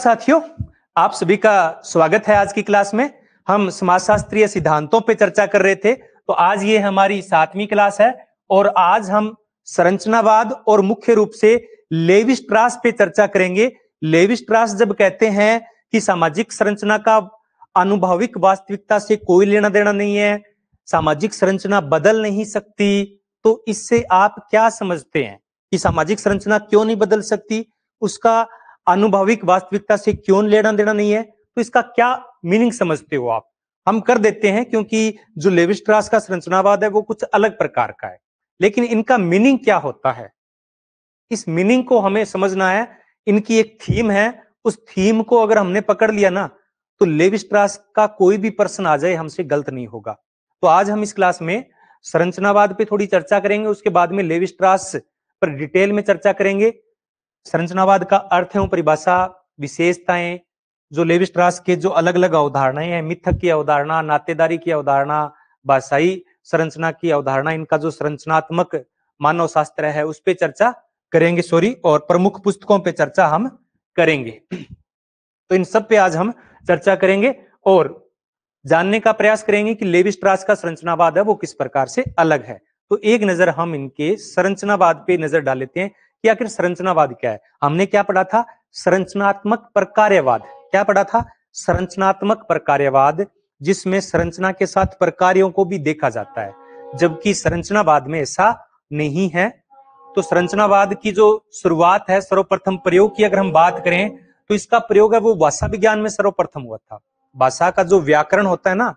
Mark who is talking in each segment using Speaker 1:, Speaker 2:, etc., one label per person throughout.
Speaker 1: साथियों, आप सभी का स्वागत है। आज की क्लास में हम समाजशास्त्रीय सिद्धांतों पे चर्चा कर रहे थे, तो आज ये हमारी 7वीं क्लास है और आज हम संरचनावाद और मुख्य रूप से लेवी स्ट्रास पे चर्चा करेंगे। लेवी स्ट्रास जब कहते हैं कि सामाजिक संरचना का अनुभविक वास्तविकता से कोई लेना देना नहीं है, सामाजिक संरचना बदल नहीं सकती, तो इससे आप क्या समझते हैं कि सामाजिक संरचना क्यों नहीं बदल सकती, उसका अनुभविक वास्तविकता से क्यों लेना देना नहीं है, तो इसका क्या मीनिंग समझते हो आप? हम कर देते हैं क्योंकि जो लेवी स्ट्रास का संरचनावाद है वो कुछ अलग प्रकार का है, लेकिन इनका मीनिंग क्या होता है, इस मीनिंग को हमें समझना है। इनकी एक थीम है, उस थीम को अगर हमने पकड़ लिया ना, तो लेवी स्ट्रास का कोई भी प्रश्न आ जाए हमसे गलत नहीं होगा। तो आज हम इस क्लास में संरचनावाद पे थोड़ी चर्चा करेंगे, उसके बाद में लेवी स्ट्रास पर डिटेल में चर्चा करेंगे। संरचनावाद का अर्थ एवं परिभाषा, विशेषताएं, जो लेवी स्ट्रास के जो अलग अलग अवधारणाएं हैं, मिथक की अवधारणा, नातेदारी की अवधारणा, भाषाई संरचना की अवधारणा, इनका जो संरचनात्मक मानव शास्त्र है उस पर चर्चा करेंगे, और प्रमुख पुस्तकों पे चर्चा हम करेंगे। तो इन सब पे आज हम चर्चा करेंगे और जानने का प्रयास करेंगे कि लेवी स्ट्रास का संरचनावाद है वो किस प्रकार से अलग है। तो एक नजर हम इनके संरचनावाद पे नजर डाल लेते हैं कि आखिर संरचनावाद क्या है। हमने क्या पढ़ा था? संरचनात्मक प्रकार्यवाद। क्या पढ़ा था? संरचनात्मक प्रकार्यवाद, जिसमें संरचना के साथ प्रकार्यों को भी देखा जाता है, जबकि संरचनावाद में ऐसा नहीं है। तो संरचनावाद की जो शुरुआत है, सर्वप्रथम प्रयोग की अगर हम बात करें तो इसका प्रयोग है वो भाषा विज्ञान में सर्वप्रथम हुआ था। भाषा का जो व्याकरण होता है ना,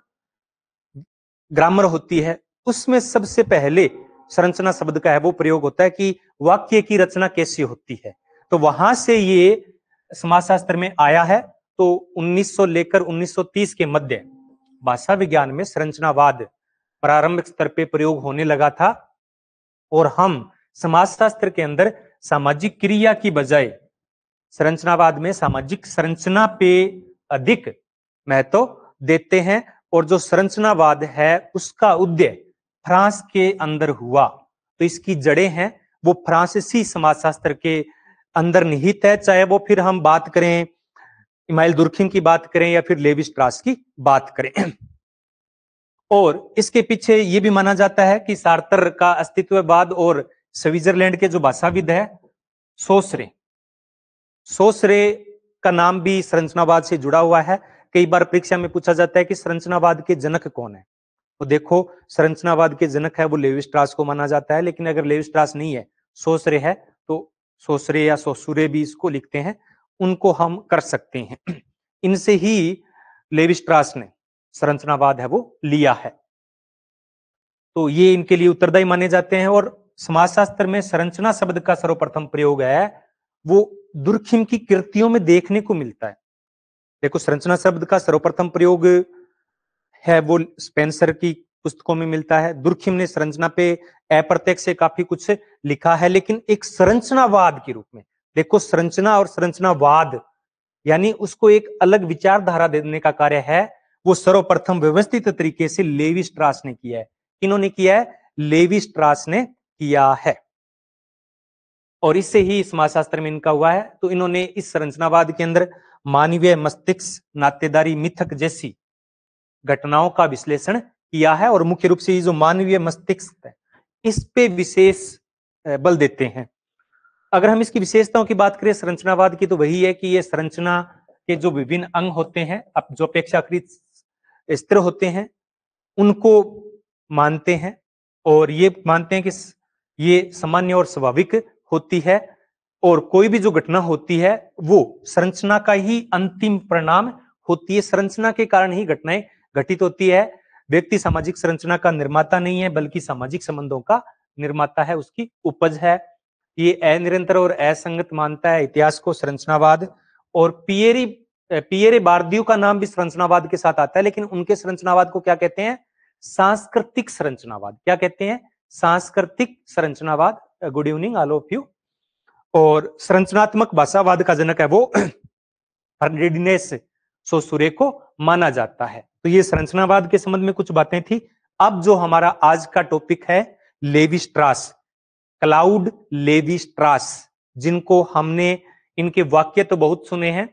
Speaker 1: ग्रामर होती है, उसमें सबसे पहले संरचना शब्द का है वो प्रयोग होता है कि वाक्य की रचना कैसी होती है। तो वहां से ये समाजशास्त्र में आया है। तो 1900 लेकर 1930 के मध्य भाषा विज्ञान में संरचनावाद प्रारंभिक स्तर पे प्रयोग होने लगा था, और हम समाजशास्त्र के अंदर सामाजिक क्रिया की बजाय संरचनावाद में सामाजिक संरचना पे अधिक महत्व देते हैं। और जो संरचनावाद है उसका उदय फ्रांस के अंदर हुआ, तो इसकी जड़ें हैं वो फ्रांसीसी समाजशास्त्र के अंदर निहित है, चाहे वो फिर हम बात करें इमाइल दुर्खिम की बात करें या फिर लेवी स्ट्रास की बात करें। और इसके पीछे ये भी माना जाता है कि सार्तर का अस्तित्ववाद और स्विट्जरलैंड के जो भाषाविद है सोसरे का नाम भी संरचनावाद से जुड़ा हुआ है। कई बार परीक्षा में पूछा जाता है कि संरचनावाद के जनक कौन है, तो देखो संरचनावाद के जनक है वो लेवी स्ट्रास को माना जाता है, लेकिन अगर लेवी स्ट्रास नहीं है, सोसरे है, तो सोसरे या सोसुरे भी इसको लिखते हैं, उनको हम कर सकते हैं। इनसे ही लेवी स्ट्रास ने संरचनावाद है वो लिया है, तो ये इनके लिए उत्तरदायी माने जाते हैं। और समाजशास्त्र में संरचना शब्द का सर्वप्रथम प्रयोग है वो दुर्खिम की कृतियों में देखने को मिलता है। देखो, संरचना शब्द का सर्वप्रथम प्रयोग है वो स्पेंसर की पुस्तकों में मिलता है। दुर्खिम ने संरचना पे अप्रत्यक्ष से काफी कुछ लिखा है, लेकिन एक संरचनावाद के रूप में देखो, संरचना और संरचनावाद यानी उसको एक अलग विचारधारा देने का कार्य है वो सर्वप्रथम व्यवस्थित तरीके से लेवी स्ट्रास ने किया है। इन्होंने किया है, लेवी स्ट्रास ने किया है, और इससे ही समाजशास्त्र में इनका हुआ है। तो इन्होंने इस संरचनावाद के अंदर मानवीय मस्तिष्क, नातेदारी, मिथक जैसी घटनाओं का विश्लेषण किया है, और मुख्य रूप से ये जो मानवीय मस्तिष्क है इस पे विशेष बल देते हैं। अगर हम इसकी विशेषताओं की बात करें संरचनावाद की, तो वही है कि ये संरचना के जो विभिन्न अंग होते हैं, अब जो अपेक्षाकृत स्थिर होते हैं, उनको मानते हैं, और ये मानते हैं कि ये सामान्य और स्वाभाविक होती है, और कोई भी जो घटना होती है वो संरचना का ही अंतिम परिणाम होती है। संरचना के कारण ही घटनाएं घटित होती है। व्यक्ति सामाजिक संरचना का निर्माता नहीं है, बल्कि सामाजिक संबंधों का निर्माता है, उसकी उपज है। ये अनिरंतर और असंगत मानता है इतिहास को संरचनावाद। और पियरे बार्दियू का नाम भी संरचनावाद के साथ आता है, लेकिन उनके संरचनावाद को क्या कहते हैं? सांस्कृतिक संरचनावाद। क्या कहते हैं? सांस्कृतिक संरचनावाद। Good evening all of you. और संरचनात्मक भाषावाद का जनक है वो फर्डिनेंड सोसुरे को माना जाता है। तो ये संरचनावाद के संबंध में कुछ बातें थी। अब जो हमारा आज का टॉपिक है लेवी स्ट्रास, क्लाउड लेवी स्ट्रास, जिनको हमने इनके वाक्य तो बहुत सुने हैं,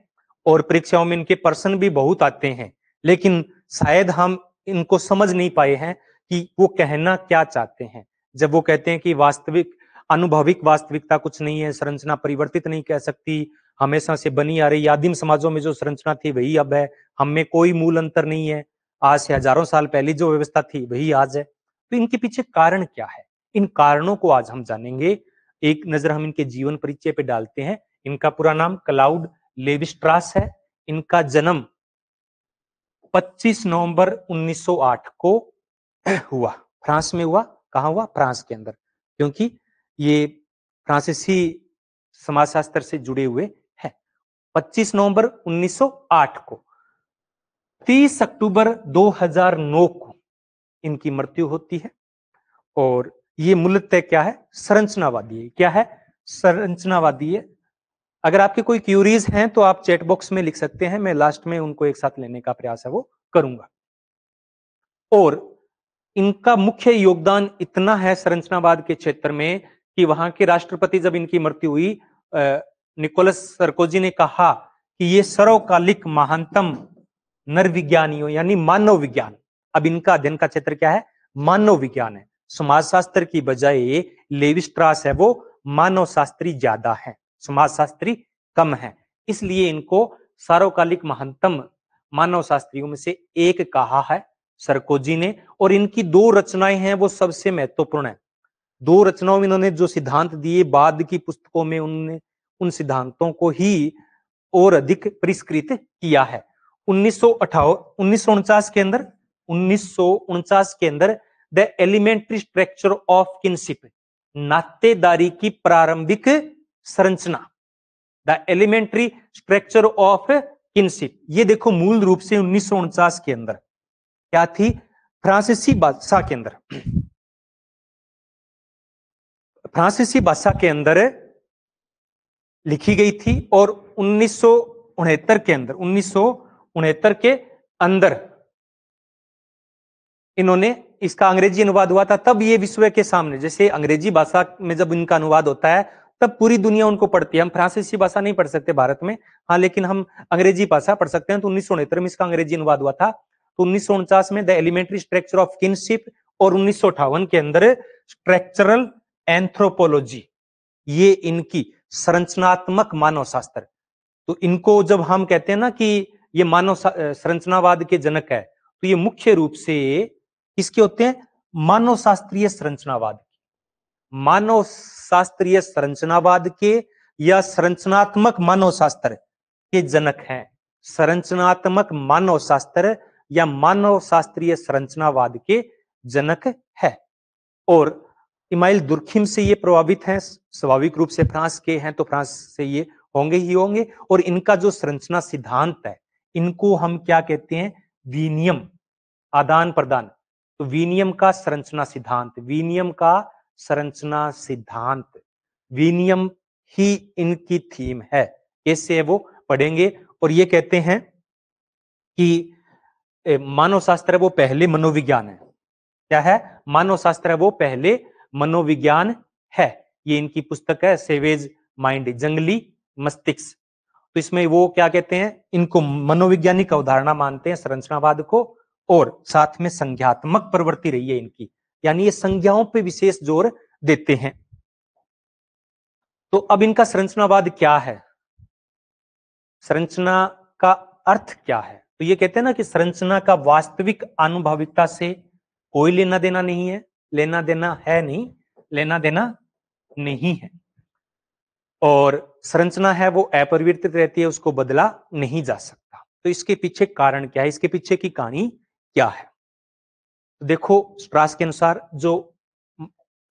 Speaker 1: और परीक्षाओं में इनके प्रश्न भी बहुत आते हैं, लेकिन शायद हम इनको समझ नहीं पाए हैं कि वो कहना क्या चाहते हैं। जब वो कहते हैं कि वास्तविक अनुभविक वास्तविकता कुछ नहीं है, संरचना परिवर्तित नहीं कह सकती, हमेशा से बनी आ रही आदिम समाजों में जो संरचना थी वही अब है, हम में कोई मूल अंतर नहीं है, आज से हजारों साल पहले जो व्यवस्था थी वही आज है। तो इनके पीछे कारण क्या है? इन कारणों को आज हम जानेंगे। एक नजर हम इनके जीवन परिचय पे डालते हैं। इनका पूरा नाम क्लाउड लेवी-स्ट्रास है। इनका जन्म 25 नवंबर 1908 को हुआ, फ्रांस में हुआ। कहां हुआ? फ्रांस के अंदर, क्योंकि ये फ्रांसीसी समाजशास्त्र से जुड़े हुए हैं। 25 नवंबर 1908 को 30 अक्टूबर 2009 को इनकी मृत्यु होती है। और ये मूलतः क्या है? संरचनावादी है। क्या है? संरचनावादी है। अगर आपके कोई क्यूरीज हैं तो आप चैट बॉक्स में लिख सकते हैं, मैं लास्ट में उनको एक साथ लेने का प्रयास है वो करूंगा। और इनका मुख्य योगदान इतना है संरचनावाद के क्षेत्र में कि वहां के राष्ट्रपति जब इनकी मृत्यु हुई, निकोलस सरकोजी ने कहा कि ये सर्वकालिक महानतम नरविज्ञानियों यानी मानव विज्ञान, अब इनका अध्ययन का क्षेत्र क्या है? मानव विज्ञान है। समाजशास्त्र की बजाय लेवी-स्ट्रास है वो मानव शास्त्री ज्यादा है, समाजशास्त्री कम है, इसलिए इनको सार्वकालिक महानतम मानव शास्त्रियों में से एक कहा है सरकोजी ने। और इनकी दो रचनाएं हैं वो सबसे महत्वपूर्ण है। दो रचनाओं में इन्होंने जो सिद्धांत दिए, बाद की पुस्तकों में उन्होंने उन सिद्धांतों को ही और अधिक परिष्कृत किया है। 1949 के अंदर the elementary structure of kinship, नातेदारी की प्रारंभिक संरचना, the elementary structure of kinship, ये देखो मूल रूप से 1949 के अंदर क्या थी? फ्रांसीसी भाषा के अंदर, फ्रांसीसी भाषा के अंदर लिखी गई थी। और 1969 के अंदर इन्होंने इसका अंग्रेजी अनुवाद हुआ था। तब ये विश्व के सामने, जैसे अंग्रेजी भाषा में जब इनका अनुवाद होता है तब पूरी दुनिया उनको पढ़ती है। हम फ्रांसीसी भाषा नहीं पढ़ सकते भारत में, हाँ, लेकिन हम अंग्रेजी भाषा पढ़ सकते हैं। तो 1969 में इसका अंग्रेजी अनुवाद हुआ था। तो 1949 में the elementary structure of kinship और 1958 के अंदर स्ट्रक्चरल एंथ्रोपोलॉजी, ये इनकी संरचनात्मक मानव शास्त्र। तो इनको जब हम कहते हैं ना कि ये मानव संरचनावाद के जनक है, तो ये मुख्य रूप से किसके होते हैं? मानव शास्त्रीय संरचनावाद, मानव शास्त्रीय संरचनावाद के या संरचनात्मक मानव शास्त्र के जनक हैं। संरचनात्मक मानव शास्त्र या मानव शास्त्रीय संरचनावाद के जनक है। और इमाइल दुर्खिम से ये प्रभावित हैं, स्वाभाविक रूप से फ्रांस के हैं तो फ्रांस से ये होंगे ही होंगे। और इनका जो संरचना सिद्धांत है, इनको हम क्या कहते हैं? विनियम, आदान प्रदान। तो विनियम का संरचना सिद्धांत, विनियम का संरचना सिद्धांत, विनियम ही इनकी थीम है। कैसे है वो पढ़ेंगे। और ये कहते हैं कि मानव शास्त्र है वो पहले मनोविज्ञान है। क्या है? मानव शास्त्र है वो पहले मनोविज्ञान है। ये इनकी पुस्तक है सेवेज माइंड, जंगली मस्तिष्क। तो इसमें वो क्या कहते हैं? इनको मनोविज्ञानिक अवधारणा मानते हैं संरचनावाद को, और साथ में संज्ञात्मक प्रवृत्ति रही है इनकी, यानी ये संज्ञाओं पे विशेष जोर देते हैं। तो अब इनका संरचनावाद क्या है? संरचना का अर्थ क्या है? तो ये कहते हैं ना कि संरचना का वास्तविक आनुभाविकता से कोई लेना देना नहीं है, लेना देना है नहीं, लेना देना नहीं है। और संरचना है वो अपरिवर्तित रहती है, उसको बदला नहीं जा सकता। तो इसके पीछे कारण क्या है? इसके पीछे की कहानी क्या है? तो देखो, स्ट्रास के अनुसार जो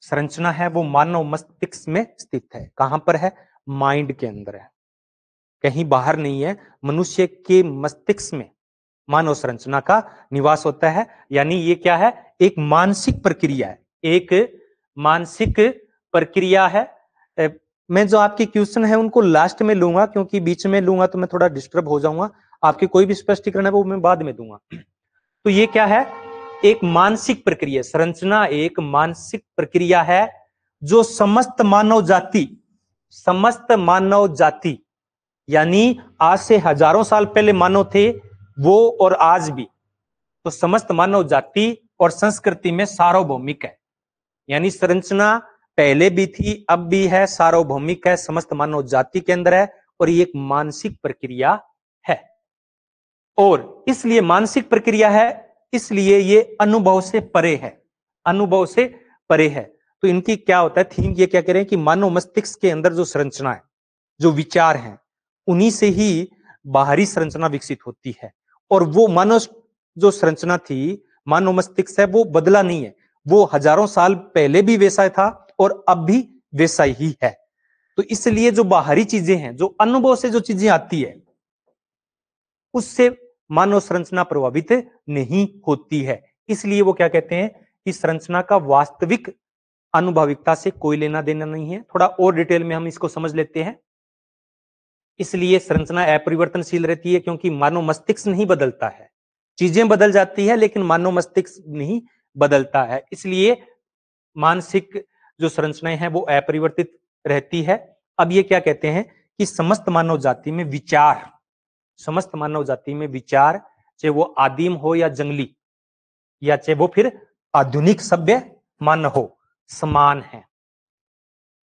Speaker 1: संरचना है वो मानव मस्तिष्क में स्थित है। कहां पर है? माइंड के अंदर है, कहीं बाहर नहीं है। मनुष्य के मस्तिष्क में मानव संरचना का निवास होता है। यानी ये क्या है? एक मानसिक प्रक्रिया है, एक मानसिक प्रक्रिया है। मैं जो आपके क्वेश्चन है उनको लास्ट में लूंगा, क्योंकि बीच में लूंगा तो मैं थोड़ा डिस्टर्ब हो जाऊंगा। आपके कोई भी स्पष्टीकरण है वो मैं बाद में दूंगा। तो ये क्या है? एक मानसिक प्रक्रिया। संरचना एक मानसिक प्रक्रिया है जो समस्त मानव जाति यानी आज से हजारों साल पहले मानव थे वो और आज भी, तो समस्त मानव जाति और संस्कृति में सार्वभौमिक है। यानी संरचना पहले भी थी, अब भी है, सार्वभौमिक है, समस्त मानव जाति के अंदर है, और ये एक मानसिक प्रक्रिया है। और इसलिए मानसिक प्रक्रिया है, इसलिए ये अनुभव से परे है, अनुभव से परे है। तो इनकी क्या होता है थीम, ये क्या कह रहे हैं कि मानव मस्तिष्क के अंदर जो संरचना है, जो विचार हैं, उन्हीं से ही बाहरी संरचना विकसित होती है। और वो मानव जो संरचना थी, मानव मस्तिष्क है, वो बदला नहीं है, वो हजारों साल पहले भी वैसा था और अब भी वैसा ही है। तो इसलिए जो बाहरी चीजें हैं, जो अनुभव से जो चीजें आती है, उससे मानव संरचना प्रभावित नहीं होती है। इसलिए वो क्या कहते हैं कि संरचना का वास्तविक अनुभविकता से कोई लेना देना नहीं है। थोड़ा और डिटेल में हम इसको समझ लेते हैं। इसलिए संरचना अपरिवर्तनशील रहती है, क्योंकि मानव मस्तिष्क नहीं बदलता है, चीजें बदल जाती है लेकिन मानव मस्तिष्क नहीं बदलता है। इसलिए मानसिक जो संरचनाएं हैं वो अपरिवर्तित रहती है। अब ये क्या कहते हैं कि समस्त मानव जाति में विचार, समस्त मानव जाति में विचार, चाहे वो आदिम हो या जंगली, या चाहे वो फिर आधुनिक सभ्य मानव हो, समान है।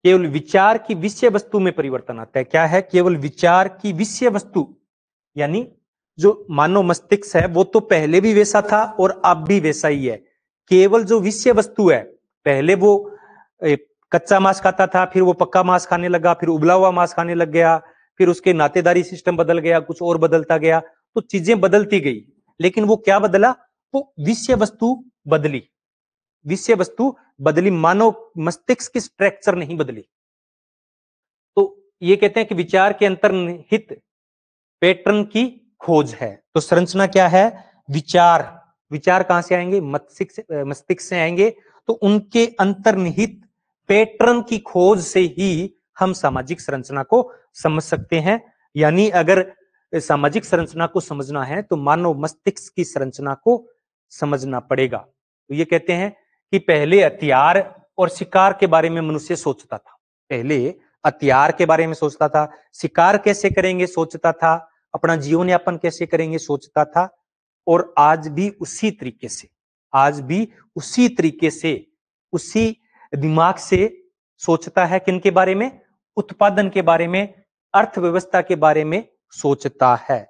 Speaker 1: केवल विचार की विषय वस्तु में परिवर्तन आता है। क्या है? केवल विचार की विषय वस्तु, यानी जो मानव मस्तिष्क है वो तो पहले भी वैसा था और अब भी वैसा ही है। केवल जो विषय वस्तु है, पहले वो कच्चा मांस खाता था, फिर वो पक्का मांस खाने लगा, फिर उबला हुआ मांस खाने लग गया, फिर उसके नातेदारी सिस्टम बदल गया, कुछ और बदलता गया, तो चीजें बदलती गई। लेकिन वो क्या बदला? वो विषय वस्तु बदली, विषय वस्तु बदली, मानव मस्तिष्क की स्ट्रक्चर नहीं बदली। तो ये कहते हैं कि विचार के अंतर्निहित पैटर्न की खोज है। तो संरचना क्या है? विचार। विचार कहां से आएंगे? मस्तिष्क से आएंगे। तो उनके अंतर्निहित पैटर्न की खोज से ही हम सामाजिक संरचना को समझ सकते हैं। यानी अगर सामाजिक संरचना को समझना है तो मानव मस्तिष्क की संरचना को समझना पड़ेगा। तो ये कहते हैं कि पहले हथियार और शिकार के बारे में मनुष्य सोचता था, पहले हथियार के बारे में सोचता था, शिकार कैसे करेंगे सोचता था, अपना जीवन यापन कैसे करेंगे सोचता था। और आज भी उसी तरीके से, आज भी उसी तरीके से, उसी दिमाग से सोचता है। किन के बारे में? उत्पादन के बारे में, अर्थव्यवस्था के बारे में सोचता है।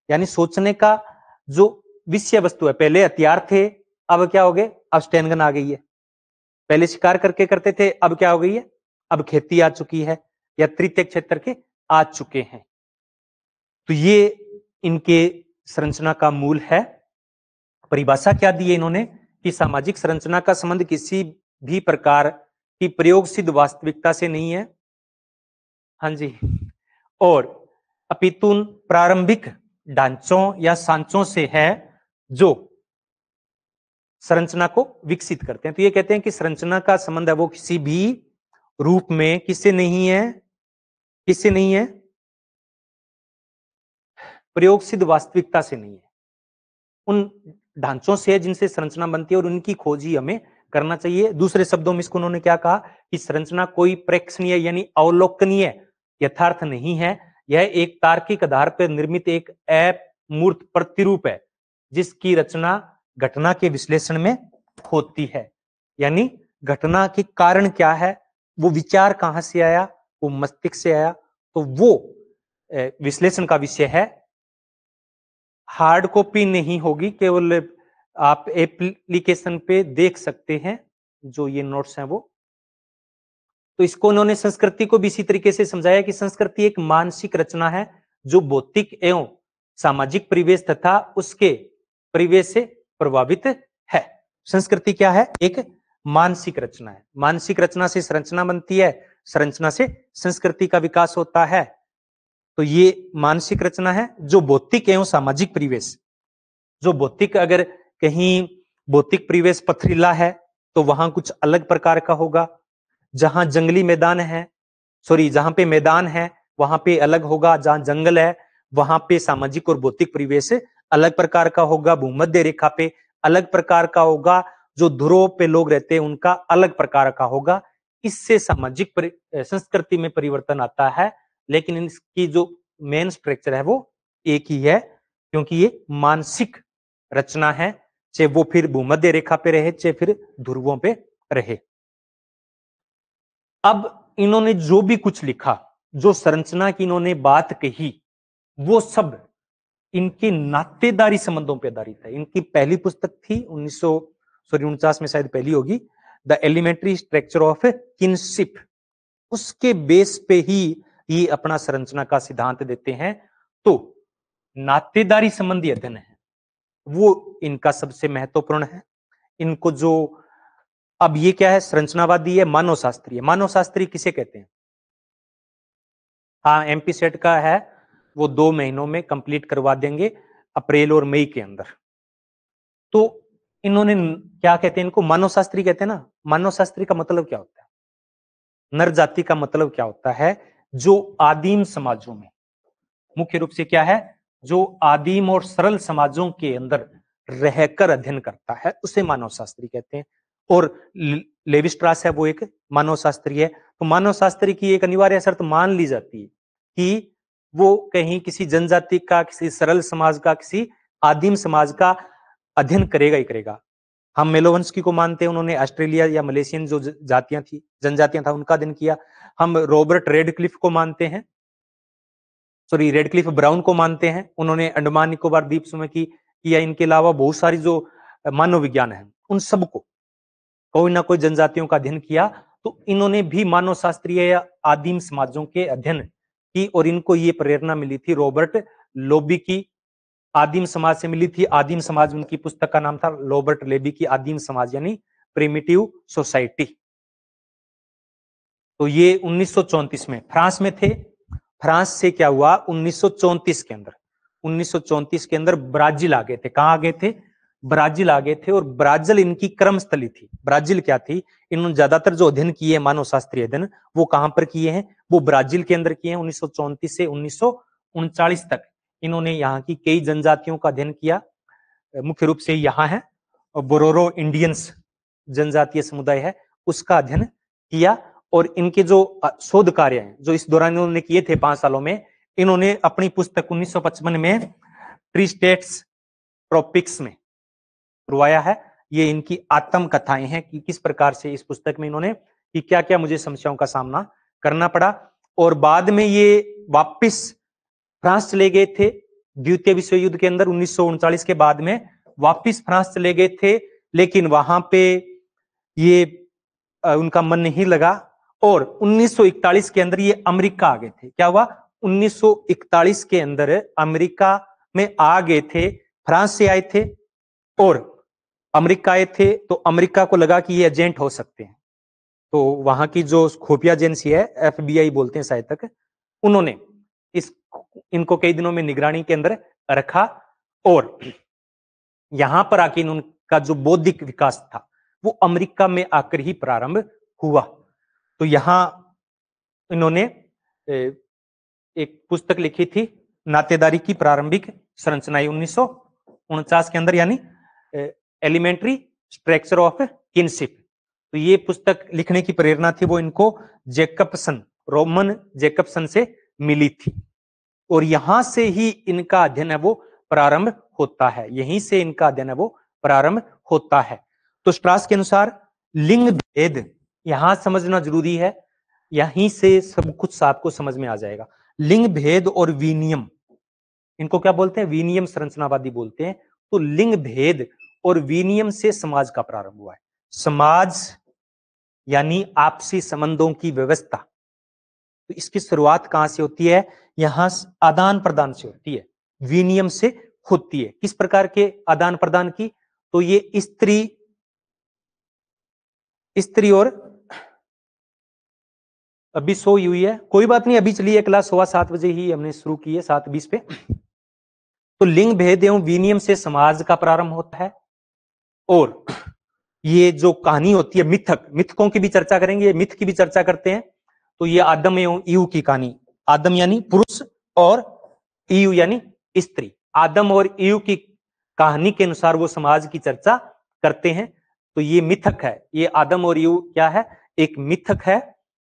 Speaker 1: यानी सोचने का जो विषय वस्तु है, पहले हथियार थे, अब क्या हो गए? अब स्टैंड गन आ गई है। पहले शिकार करके करते थे, अब क्या हो गई है? अब खेती आ चुकी है, या तृतीय क्षेत्र के आ चुके हैं। तो ये इनके संरचना का मूल है। परिभाषा क्या दी है इन्होंने कि सामाजिक संरचना का संबंध किसी भी प्रकार की प्रयोग सिद्ध वास्तविकता से नहीं है, हाँ जी, और अपितु प्रारंभिक ढांचों या सांचों से है जो संरचना को विकसित करते हैं। तो ये कहते हैं कि संरचना का संबंध है वो किसी भी रूप में किससे नहीं है? किससे नहीं है? प्रयोग सिद्ध वास्तविकता से नहीं है, उन ढांचों से है जिनसे संरचना बनती है, और उनकी खोज ही हमें करना चाहिए। दूसरे शब्दों में इसको उन्होंने क्या कहा कि संरचना कोई प्रेक्षणीय यानी अवलोकनीय यथार्थ नहीं है, यह एक तार्किक आधार पर निर्मित एक अमूर्त प्रतिरूप है जिसकी रचना घटना के विश्लेषण में होती है। यानी घटना के कारण क्या है, वो विचार कहां से आया, वो मस्तिष्क से आया, तो वो विश्लेषण का विषय है। हार्ड कॉपी नहीं होगी, केवल आप एप्लीकेशन पे देख सकते हैं जो ये नोट्स हैं वो। तो इसको उन्होंने संस्कृति को भी इसी तरीके से समझाया कि संस्कृति एक मानसिक रचना है जो भौतिक एवं सामाजिक परिवेश तथा उसके परिवेश से प्रभावित है। संस्कृति क्या है? एक मानसिक रचना है। मानसिक रचना से संरचना बनती है, संरचना से संस्कृति का विकास होता है। तो ये मानसिक रचना है जो भौतिक एवं सामाजिक परिवेश, जो भौतिक, अगर कहीं भौतिक परिवेश पथरीला है तो वहां कुछ अलग प्रकार का होगा, जहां जंगली मैदान है, जहां पे मैदान है वहां पे अलग होगा, जहां जंगल है वहां पे सामाजिक और भौतिक परिवेश अलग प्रकार का होगा, भूमध्य रेखा पे अलग प्रकार का होगा, जो ध्रुव पे लोग रहते हैं उनका अलग प्रकार का होगा। इससे सामाजिक संस्कृति में परिवर्तन आता है, लेकिन इसकी जो मेन स्ट्रक्चर है वो एक ही है, क्योंकि ये मानसिक रचना है, चाहे वो फिर भूमध्य रेखा पे रहे चाहे फिर ध्रुवों पे रहे। अब इन्होंने जो भी कुछ लिखा, जो संरचना की इन्होंने बात कही, वो सब इनके नातेदारी संबंधों पर आधारित है। इनकी पहली पुस्तक थी 1949 में शायद पहली होगी, the elementary structure of kinship. उसके बेस पे ही ये अपना संरचना का सिद्धांत देते हैं। तो नातेदारी संबंधी अध्ययन है वो इनका सबसे महत्वपूर्ण है। इनको जो अब ये क्या है, संरचनावादी है, मानवशास्त्री है। मानवशास्त्री किसे कहते हैं? हाँ, एमपी सेट का है, वो 2 महीनों में कंप्लीट करवा देंगे, अप्रैल और मई के अंदर। तो इन्होंने क्या कहते हैं, इनको मानवशास्त्री कहते हैं ना। मानवशास्त्री का मतलब क्या होता है? नर जाति का मतलब क्या होता है? जो आदिम समाजों में, मुख्य रूप से क्या है, जो आदिम और सरल समाजों के अंदर रहकर अध्ययन करता है, उसे मानवशास्त्री कहते हैं। और लेवी स्ट्रास है, वो एक मानवशास्त्री है। तो मानवशास्त्री की एक अनिवार्य शर्त मान ली जाती है कि वो कहीं किसी जनजाति का, किसी सरल समाज का, किसी आदिम समाज का अध्ययन करेगा ही करेगा। हम मेलोवंस्की को मानते हैं, उन्होंने ऑस्ट्रेलिया या मलेशियन जो जातियां थी, जनजातियां था, उनका अध्ययन किया। हम रॉबर्ट रेडक्लिफ को मानते हैं, सॉरी रेडक्लिफ ब्राउन को मानते हैं, उन्होंने अंडमान निकोबार द्वीप समूह की किया। इनके अलावा बहुत सारी जो मानव विज्ञान है, उन सबको कोई ना कोई जनजातियों का अध्ययन किया। तो इन्होंने भी मानव शास्त्रीय या आदिम समाजों के अध्ययन की, और इनको ये प्रेरणा मिली थी रॉबर्ट लोबी की, आदिम समाज से मिली थी। आदिम समाज उनकी पुस्तक का नाम था, रॉबर्ट लेबी की आदिम समाज यानी प्रिमिटिव सोसाइटी। तो ये 1934 में फ्रांस में थे। फ्रांस से क्या हुआ, 1934 के अंदर, 1934 के अंदर ब्राजील आ गए थे। कहां आ गए थे? ब्राजील आ गए थे। और ब्राजील इनकी कर्मस्थली थी। ब्राजील क्या थी? इन्होंने ज्यादातर जो अध्ययन किए हैं, मानव शास्त्रीय अध्ययन, वो कहां पर किए हैं? वो ब्राजील के अंदर किए हैं। 1934 से 1939 तक इन्होंने यहाँ की कई जनजातियों का अध्ययन किया। मुख्य रूप से यहाँ है बोरोरो इंडियंस जनजातीय समुदाय है, उसका अध्ययन किया। और इनके जो शोध कार्य हैं, जो इस दौरान इन्होंने किए थे 5 सालों में, इन्होंने अपनी पुस्तक 1955 में ट्री स्टेट्स ट्रॉपिक्स में रुवाया है। ये इनकी आत्मकथाएं हैं कि किस प्रकार से इस पुस्तक में इन्होंने कि क्या क्या मुझे समस्याओं का सामना करना पड़ा। और बाद में ये वापस फ्रांस चले गए थे द्वितीय विश्व युद्ध के अंदर। 1939 के बाद में वापस फ्रांस चले गए थे, लेकिन वहां पे ये उनका मन नहीं लगा। और 1941 के अंदर ये अमेरिका आ गए थे। क्या हुआ? 1941 के अंदर अमेरिका में आ गए थे। फ्रांस से आए थे और अमेरिका आए थे। तो अमेरिका को लगा कि ये एजेंट हो सकते हैं। तो वहां की जो खुफिया एजेंसी है, FBI बोलते हैं शायद तक, उन्होंने इनको कई दिनों में निगरानी के अंदर रखा। और यहां पर आके इनका जो बौद्धिक विकास था वो अमेरिका में आकर ही प्रारंभ हुआ। तो यहां इन्होंने एक पुस्तक लिखी थी, नातेदारी की प्रारंभिक संरचनाएं, 1949 के अंदर, यानी एलिमेंट्री स्ट्रक्चर ऑफ किनशिप। तो ये पुस्तक लिखने की प्रेरणा थी वो इनको जैकबसन, रोमन जैकबसन से मिली थी। और यहां से ही इनका अध्ययन है वो प्रारंभ होता है। यहीं से इनका अध्ययन है वो प्रारंभ होता है। तो स्ट्रास के अनुसार लिंग भेद यहां समझना जरूरी है। यहीं से सब कुछ आपको समझ में आ जाएगा। लिंग भेद और विनियम, इनको क्या बोलते हैं? विनियम संरचनावादी बोलते हैं। तो लिंग भेद और विनियम से समाज का प्रारंभ हुआ है। समाज यानी आपसी संबंधों की व्यवस्था। तो इसकी शुरुआत कहां से होती है? यहां आदान प्रदान से होती है, विनियम से होती है। किस प्रकार के आदान प्रदान की? तो ये स्त्री और अभी सोई हुई है, कोई बात नहीं, अभी चलिए क्लास 7:15 बजे ही हमने शुरू की है, 7:20 पे। तो लिंग भेद एवं विनियम से समाज का प्रारंभ होता है। और ये जो कहानी होती है, मिथकों की भी चर्चा करेंगे, मिथ की भी चर्चा करते हैं। तो ये आदम एवं ईव की कहानी, आदम यानी पुरुष और ईव यानी स्त्री, आदम और ईव की कहानी के अनुसार वो समाज की चर्चा करते हैं। तो ये मिथक है, ये आदम और ईव क्या है? एक मिथक है।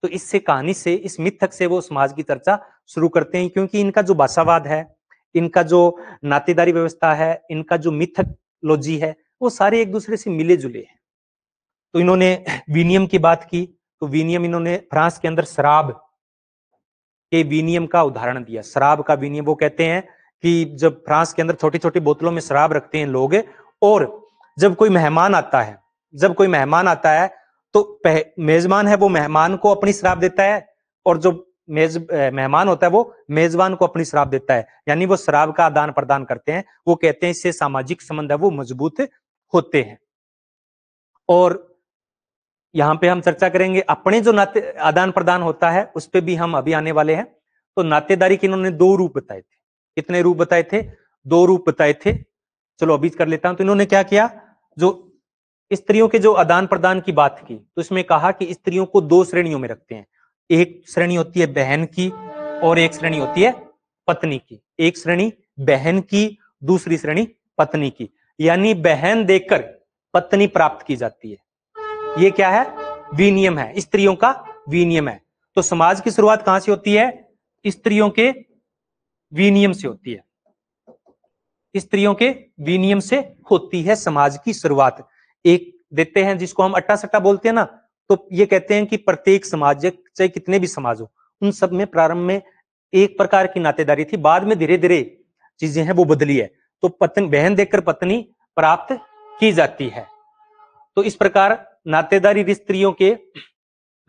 Speaker 1: तो इससे कहानी से, इस मिथक से वो समाज की चर्चा शुरू करते हैं, क्योंकि इनका जो भाषावाद है, इनका जो नातेदारी व्यवस्था है, इनका जो मिथोलॉजी है, वो सारे एक दूसरे से मिले जुले हैं। तो इन्होंने विनियम की बात की, तो विनियम इन्होंने फ्रांस के अंदर शराब के विनियम का उदाहरण दिया। शराब का विनियम, वो कहते हैं कि जब फ्रांस के अंदर छोटी छोटी बोतलों में शराब रखते हैं लोग, और जब कोई मेहमान आता है, तो मेजबान है वो मेहमान को अपनी शराब देता है, और जो मेहमान होता है वो मेजबान को अपनी शराब देता है, यानी वो शराब का आदान प्रदान करते हैं। वो कहते हैं इससे सामाजिक संबंध है वो मजबूत होते हैं। और यहाँ पे हम चर्चा करेंगे अपने जो नाते आदान प्रदान होता है उस पे भी हम अभी आने वाले हैं। तो नातेदारी के इन्होंने 2 रूप बताए थे। कितने रूप बताए थे? 2 रूप बताए थे। चलो अभी कर लेता हूं। तो इन्होंने क्या किया, जो स्त्रियों के जो आदान प्रदान की बात की, तो इसमें कहा कि स्त्रियों को 2 श्रेणियों में रखते हैं। एक श्रेणी होती है बहन की और एक श्रेणी होती है पत्नी की। एक श्रेणी बहन की, दूसरी श्रेणी पत्नी की, यानी बहन देकर पत्नी प्राप्त की जाती है। ये क्या है? विनियम है, स्त्रियों का विनियम है। तो समाज की शुरुआत कहां से होती है? स्त्रियों के विनियम से होती है। स्त्रियों के विनियम से होती है समाज की शुरुआत। एक देते हैं जिसको हम अट्टा सट्टा बोलते हैं ना, तो ये कहते हैं कि प्रत्येक समाज, चाहे कितने भी समाज हो, उन सब में प्रारंभ में एक प्रकार की नातेदारी थी, बाद में धीरे धीरे चीजें हैं वो बदली है। तो पत्नी, बहन देखकर पत्नी प्राप्त की जाती है। तो इस प्रकार नातेदारी स्त्रियों के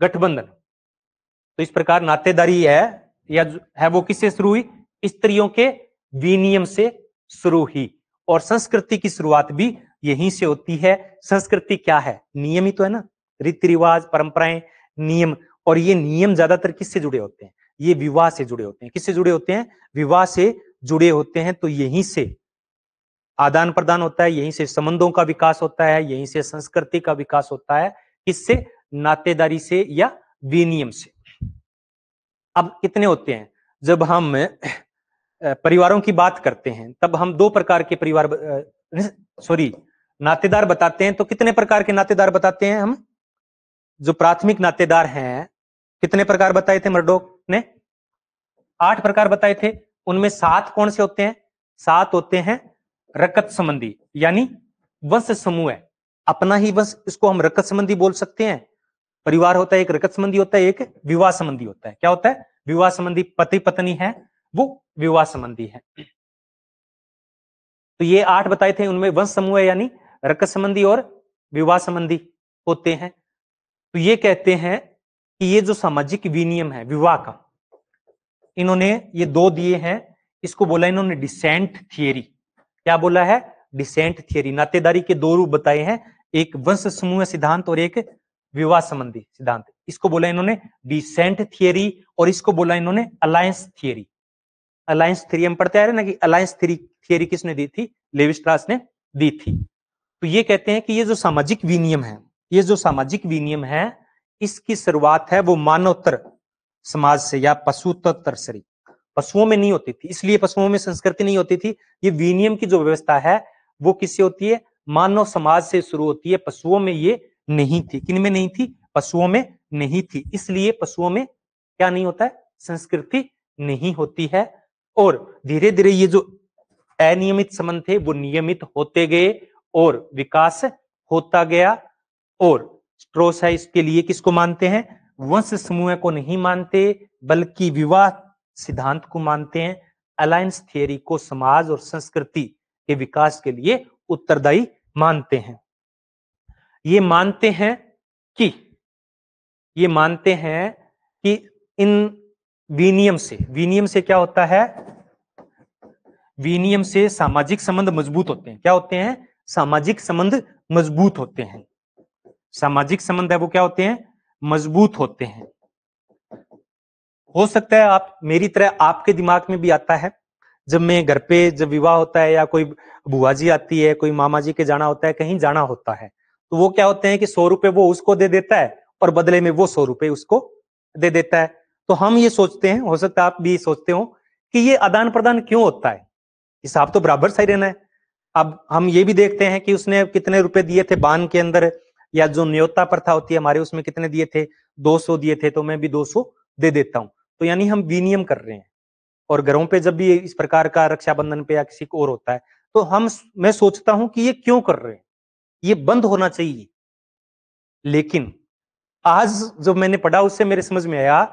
Speaker 1: गठबंधन, तो इस प्रकार नातेदारी है वो किससे शुरू हुई? स्त्रियों के विनियम से शुरू हुई। और संस्कृति की शुरुआत भी यहीं से होती है। संस्कृति क्या है? नियम ही तो है ना, रीति रिवाज, परंपराएं, नियम। और ये नियम ज्यादातर किससे जुड़े होते हैं? ये विवाह से जुड़े होते हैं। किससे जुड़े होते हैं? विवाह से जुड़े होते हैं। तो यहीं से आदान प्रदान होता है, यहीं से संबंधों का विकास होता है, यहीं से संस्कृति का विकास होता है। किससे? नातेदारी से या विनियम से। अब कितने होते हैं? जब हम परिवारों की बात करते हैं तब हम 2 प्रकार के परिवार नातेदार बताते हैं। तो कितने प्रकार के नातेदार बताते हैं हम? जो प्राथमिक नातेदार हैं, कितने प्रकार बताए थे मर्डोक ने? 8 प्रकार बताए थे। उनमें 7 कौन से होते हैं? 7 होते हैं रकत संबंधी, यानी वंश समूह है, अपना ही वंश, इसको हम रकत संबंधी बोल सकते हैं। परिवार होता है, एक रकत संबंधी होता है, एक विवाह संबंधी होता है। क्या होता है? विवाह संबंधी। पति पत्नी है वो विवाह संबंधी है। तो ये 8 बताए थे, उनमें वंश समूह है, यानी रकत संबंधी और विवाह संबंधी होते हैं। तो ये कहते हैं कि ये जो सामाजिक विनियम है विवाह का, इन्होंने ये 2 दिए हैं। इसको बोला इन्होंने डिसेंट थियरी। क्या बोला है? Decent theory. नातेदारी के 2 रूप बताए हैं, एक वंश समूह सिद्धांत और एक विवाह संबंधी सिद्धांत। इसको बोला इन्होंने डिसेंट थियरी, और इसको बोला इन्होंने अलायंस थियरी। अलायंस थियरी हम पढ़ते आ रहे ना कि अलायंस थियरी किसने दी थी? लेवी स्ट्रास ने दी थी। तो ये कहते हैं कि ये जो सामाजिक विनियम है, ये जो सामाजिक विनियम है, इसकी शुरुआत है वो मानवोत्तर समाज से या पशुत्तर से। पशुओं में नहीं होती थी, इसलिए पशुओं में संस्कृति नहीं होती थी। ये विनियम की जो व्यवस्था है वो किससे होती है? मानव समाज से शुरू होती है। पशुओं में ये नहीं थी। किन में नहीं थी? पशुओं में नहीं थी। इसलिए पशुओं में क्या नहीं होता है? संस्कृति नहीं होती है। और धीरे धीरे ये जो अनियमित संबंध थे वो नियमित होते गए और विकास होता गया। और स्ट्रोस है इसके लिए किसको मानते हैं? वंश समूह को नहीं मानते, बल्कि विवाह सिद्धांत को मानते हैं। अलायंस थियरी को समाज और संस्कृति के विकास के लिए उत्तरदायी मानते हैं। ये मानते हैं कि इन विनियम से क्या होता है? विनियम से सामाजिक संबंध मजबूत होते हैं। क्या होते हैं? सामाजिक संबंध मजबूत होते हैं। सामाजिक संबंध है वो क्या होते हैं? मजबूत होते हैं। हो सकता है आप मेरी तरह आपके दिमाग में भी आता है, जब मैं घर पे जब विवाह होता है या कोई बुआ जी आती है, कोई मामा जी के जाना होता है, कहीं जाना होता है, तो वो क्या होते हैं कि 100 रुपए वो उसको दे देता है और बदले में वो 100 रुपए उसको दे देता है। तो हम ये सोचते हैं, हो सकता है आप भी सोचते हो कि ये आदान प्रदान क्यों होता है? हिसाब तो बराबर सही रहना है। अब हम ये भी देखते हैं कि उसने कितने रुपए दिए थे बान के अंदर, या जो न्योता प्रथा होती है हमारे उसमें कितने दिए थे। 200 दिए थे तो मैं भी 200 दे देता हूं। तो यानी हम विनिमय कर रहे हैं। और घरों पे जब भी इस प्रकार का रक्षाबंधन पे या किसी को और होता है तो मैं सोचता हूं कि ये क्यों कर रहे हैं, ये बंद होना चाहिए। लेकिन आज जो मैंने पढ़ा उससे मेरे समझ में आया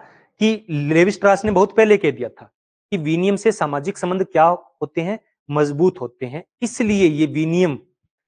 Speaker 1: कि लेवी स्ट्रास ने बहुत पहले कह दिया था कि विनिमय से सामाजिक संबंध क्या होते हैं, मजबूत होते हैं। इसलिए ये विनिमय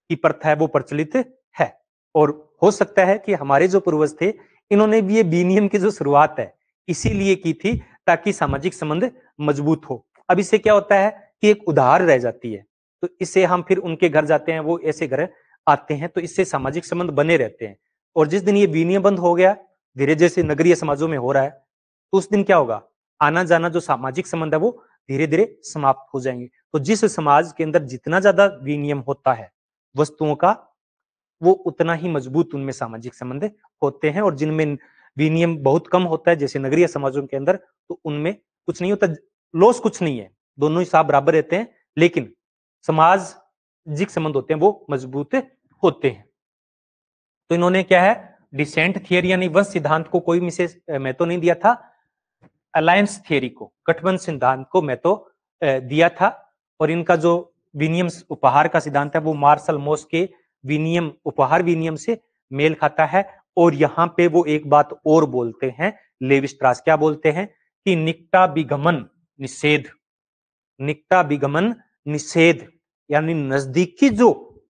Speaker 1: की प्रथा है वो प्रचलित है। और हो सकता है कि हमारे जो पूर्वज थे इन्होंने भी ये विनिमय की जो शुरुआत है इसीलिए की थी ताकि सामाजिक संबंध मजबूत हो। अब इससे क्या होता है कि एक उधार रह जाती है, तो इससे हम फिर उनके घर जाते हैं, वो ऐसे घर आते हैं, तो इससे सामाजिक संबंध बने रहते हैं। और जिस दिन ये विनिमय बंद हो गया, धीरे जैसे नगरीय समाजों में हो रहा है, तो उस दिन क्या होगा, आना जाना जो सामाजिक संबंध है वो धीरे धीरे समाप्त हो जाएंगे। तो जिस समाज के अंदर जितना ज्यादा विनिमय होता है वस्तुओं का, वो उतना ही मजबूत उनमें सामाजिक संबंध होते हैं। और जिनमें विनिमय बहुत कम होता है जैसे नगरीय समाजों के अंदर, तो उनमें कुछ नहीं होता, लॉस कुछ नहीं है, दोनों ही साथ बराबर रहते हैं, लेकिन सामाजिक संबंध होते हैं वो मजबूत होते हैं। तो इन्होंने क्या है, डिसेंट थियरी यानी वंश सिद्धांत को कोई विशेष महत्व नहीं दिया था, अलायंस थियरी को, गठबंधन सिद्धांत को महत्व दिया था। और इनका जो विनिमय उपहार का सिद्धांत है वो मार्शल मोस के विनिमय उपहार विनिमय से मेल खाता है। और यहाँ पे वो एक बात और बोलते हैं, लेवी स्ट्रास क्या बोलते हैं कि निकटा विगमन निषेध, निकटा विगमन निषेध यानी नजदीकी जो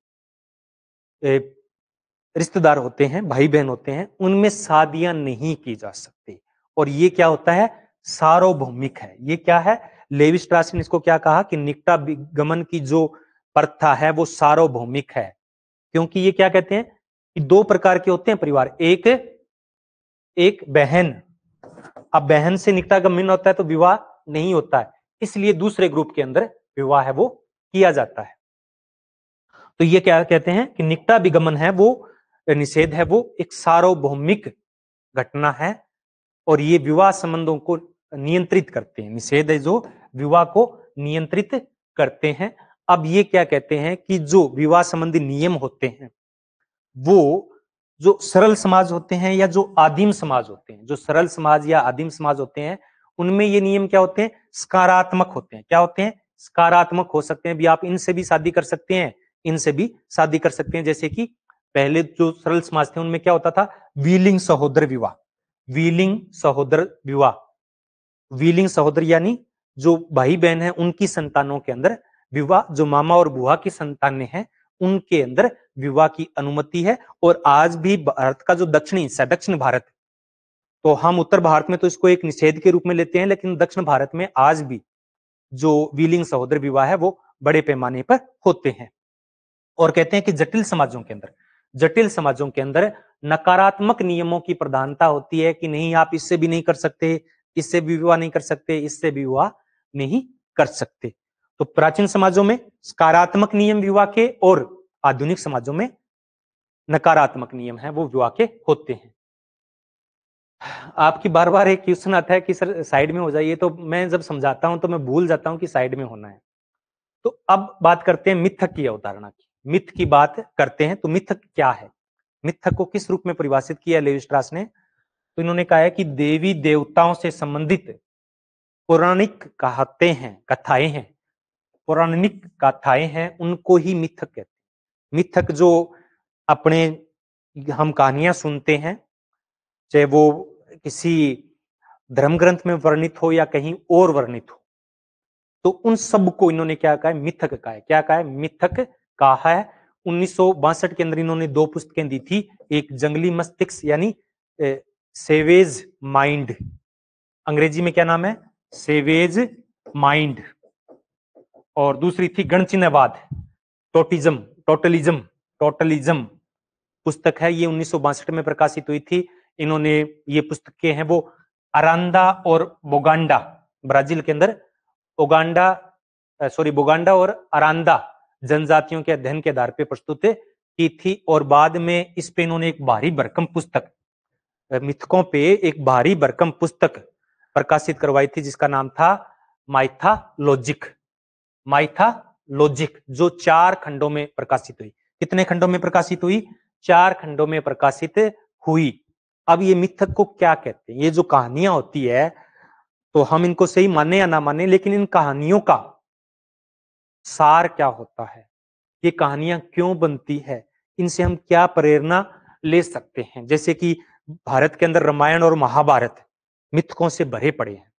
Speaker 1: रिश्तेदार होते हैं, भाई बहन होते हैं, उनमें शादियां नहीं की जा सकती। और ये क्या होता है, सार्वभौमिक है। ये क्या है, लेवी स्ट्रास ने इसको क्या कहा कि निकटा विगमन की जो प्रथा है वो सार्वभौमिक है। क्योंकि ये क्या कहते हैं कि दो प्रकार के होते हैं परिवार, एक बहन, अब बहन से निकटागमन होता है तो विवाह नहीं होता है, इसलिए दूसरे ग्रुप के अंदर विवाह है वो किया जाता है। तो ये क्या कहते हैं कि निकटा विगमन है वो निषेध है, वो एक सार्वभौमिक घटना है और ये विवाह संबंधों को नियंत्रित करते हैं। निषेध है जो विवाह को नियंत्रित करते हैं। अब ये क्या कहते हैं कि जो विवाह संबंधी नियम होते हैं वो जो सरल समाज होते हैं या जो आदिम समाज होते हैं, जो सरल समाज या आदिम समाज होते हैं, उनमें ये नियम क्या होते हैं, सकारात्मक होते हैं। क्या होते हैं, सकारात्मक हो सकते हैं भी, आप इनसे भी शादी कर सकते हैं, इनसे भी शादी कर सकते हैं। जैसे कि पहले जो सरल समाज थे उनमें क्या होता था, वीलिंग सहोदर विवाह, वीलिंग सहोदर विवाह, वीलिंग सहोदर यानी जो भाई बहन है उनकी संतानों के अंदर विवाह, जो मामा और बुआ की संतानें हैं उनके अंदर विवाह की अनुमति है। और आज भी भारत का जो दक्षिणी हिस्सा है, दक्षिण भारत, तो हम उत्तर भारत में तो इसको एक निषेध के रूप में लेते हैं, लेकिन दक्षिण भारत में आज भी जो वीलिंग सहोदर विवाह है वो बड़े पैमाने पर होते हैं। और कहते हैं कि जटिल समाजों के अंदर, जटिल समाजों के अंदर नकारात्मक नियमों की प्रधानता होती है कि नहीं आप इससे भी नहीं कर सकते, इससे भी विवाह नहीं कर सकते, इससे भी विवाह नहीं कर सकते। तो प्राचीन समाजों में सकारात्मक नियम विवाह के और आधुनिक समाजों में नकारात्मक नियम है वो विवाह के होते हैं। आपकी बार बार एक क्वेश्चन आता है कि सर साइड में हो जाइए, तो मैं जब समझाता हूं तो मैं भूल जाता हूं कि साइड में होना है। तो अब बात करते हैं मिथक की अवधारणा की, मिथ की बात करते हैं। तो मिथक क्या है, मिथक को किस रूप में परिभाषित किया लेवी स्ट्रास ने, तो इन्होंने कहा है कि देवी देवताओं से संबंधित पौराणिक कथाएं हैं, पौराणिक कथाएं हैं, उनको ही मिथक कहते हैं। मिथक जो अपने हम कहानियां सुनते हैं, चाहे वो किसी धर्म ग्रंथ में वर्णित हो या कहीं और वर्णित हो, तो उन सब को इन्होंने क्या कहा है, मिथक कहा है। क्या कहा है, मिथक कहा है। 1962 के अंदर इन्होंने 2 पुस्तकें दी थी, एक जंगली मस्तिष्क यानी सेवेज माइंड, अंग्रेजी में क्या नाम है, सेवेज माइंड, और दूसरी थी गणचिन्हवाद, टोटलिज्म पुस्तक है, ये 1962 में प्रकाशित हुई थी। इन्होंने ये पुस्तकें हैं वो अरांदा और बोगांडा, ब्राजील के अंदर बोगांडा और अरांदा जनजातियों के अध्ययन के आधार पर प्रस्तुत की थी। और बाद में इस पे इन्होंने एक भारी भरकम पुस्तक, मिथकों पे एक भारी भरकम पुस्तक प्रकाशित करवाई थी जिसका नाम था माइथोलॉजिक, जो 4 खंडों में प्रकाशित हुई। कितने खंडों में प्रकाशित हुई, 4 खंडों में प्रकाशित हुई। अब ये मिथक को क्या कहते हैं? ये जो कहानियां होती है, तो हम इनको सही माने या ना माने, लेकिन इन कहानियों का सार क्या होता है, ये कहानियां क्यों बनती है, इनसे हम क्या प्रेरणा ले सकते हैं? जैसे कि भारत के अंदर रामायण और महाभारत मिथकों से भरे पड़े हैं।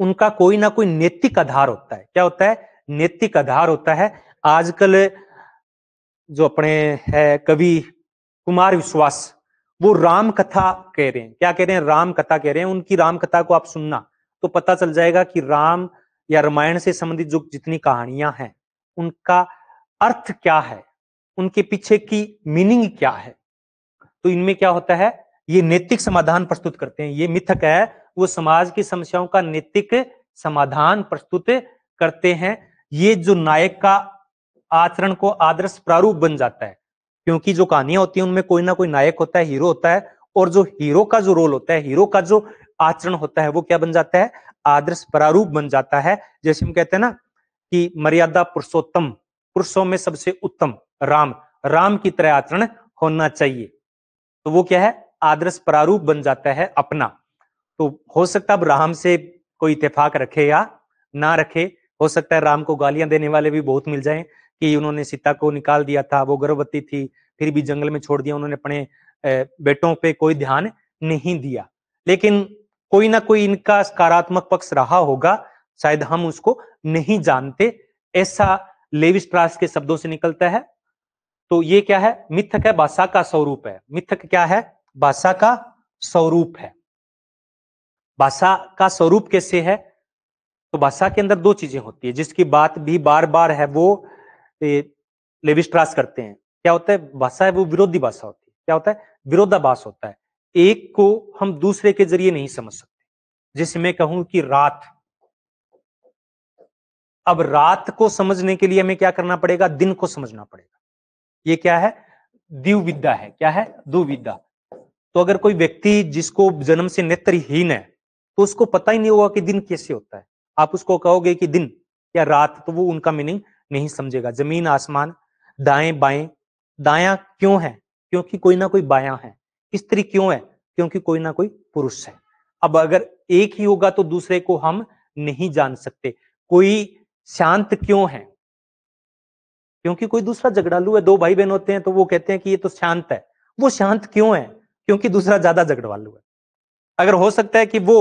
Speaker 1: उनका कोई ना कोई नैतिक आधार होता है। क्या होता है? नैतिक आधार होता है। आजकल जो अपने है कवि कुमार विश्वास, वो राम कथा कह रहे हैं। क्या कह रहे हैं? राम कथा कह रहे हैं। उनकी राम कथा को आप सुनना तो पता चल जाएगा कि राम या रामायण से संबंधित जो जितनी कहानियां हैं, उनका अर्थ क्या है, उनके पीछे की मीनिंग क्या है। तो इनमें क्या होता है? ये नैतिक समाधान प्रस्तुत करते हैं। ये मिथक है, वो समाज की समस्याओं का नैतिक समाधान प्रस्तुत करते हैं। ये जो नायक का आचरण को आदर्श प्रारूप बन जाता है, क्योंकि जो कहानियां होती हैं उनमें कोई ना कोई नायक होता है, हीरो होता है, और जो हीरो का जो रोल होता है, हीरो का जो आचरण होता है, वो क्या बन जाता है? आदर्श प्रारूप बन जाता है। जैसे हम कहते हैं ना कि मर्यादा पुरुषोत्तम, पुरुषों में सबसे उत्तम राम, राम की तरह आचरण होना चाहिए। तो वो क्या है? आदर्श प्रारूप बन जाता है अपना। तो हो सकता है अब राम से कोई इत्तेफाक रखे या ना रखे, हो सकता है राम को गालियां देने वाले भी बहुत मिल जाएं कि उन्होंने सीता को निकाल दिया था, वो गर्भवती थी, फिर भी जंगल में छोड़ दिया, उन्होंने अपने बेटों पे कोई ध्यान नहीं दिया। लेकिन कोई ना कोई इनका सकारात्मक पक्ष रहा होगा, शायद हम उसको नहीं जानते। ऐसा लेवी स्ट्रास के शब्दों से निकलता है। तो ये क्या है? मिथक है, भाषा का स्वरूप है। मिथक क्या है? भाषा का स्वरूप है। भाषा का स्वरूप कैसे है? तो भाषा के अंदर दो चीजें होती है, जिसकी बात भी बार बार है वो लेवी स्ट्रास करते हैं। क्या होता है? भाषा है वो विरोधी भाषा होती है। क्या होता है? विरोधाभास होता है। एक को हम दूसरे के जरिए नहीं समझ सकते। जैसे मैं कहूं कि रात, अब रात को समझने के लिए हमें क्या करना पड़ेगा? दिन को समझना पड़ेगा। ये क्या है? द्विविद्या है। क्या है? द्विविद्या। तो अगर कोई व्यक्ति जिसको जन्म से नेत्रहीन है, तो उसको पता ही नहीं होगा कि दिन कैसे होता है। आप उसको कहोगे कि दिन या रात, तो वो उनका मीनिंग नहीं समझेगा। जमीन आसमान, दाएं बाएं, दाया क्यों है? क्योंकि कोई ना कोई बायां है। स्त्री क्यों है? क्योंकि कोई ना कोई पुरुष है। अब अगर एक ही होगा तो दूसरे को हम नहीं जान सकते। कोई शांत क्यों है? क्योंकि कोई दूसरा झगड़ालू है। दो भाई बहन होते हैं तो वो कहते हैं कि ये तो शांत है। वो शांत क्यों है? क्योंकि दूसरा ज्यादा झगड़ालू है। अगर हो सकता है कि वो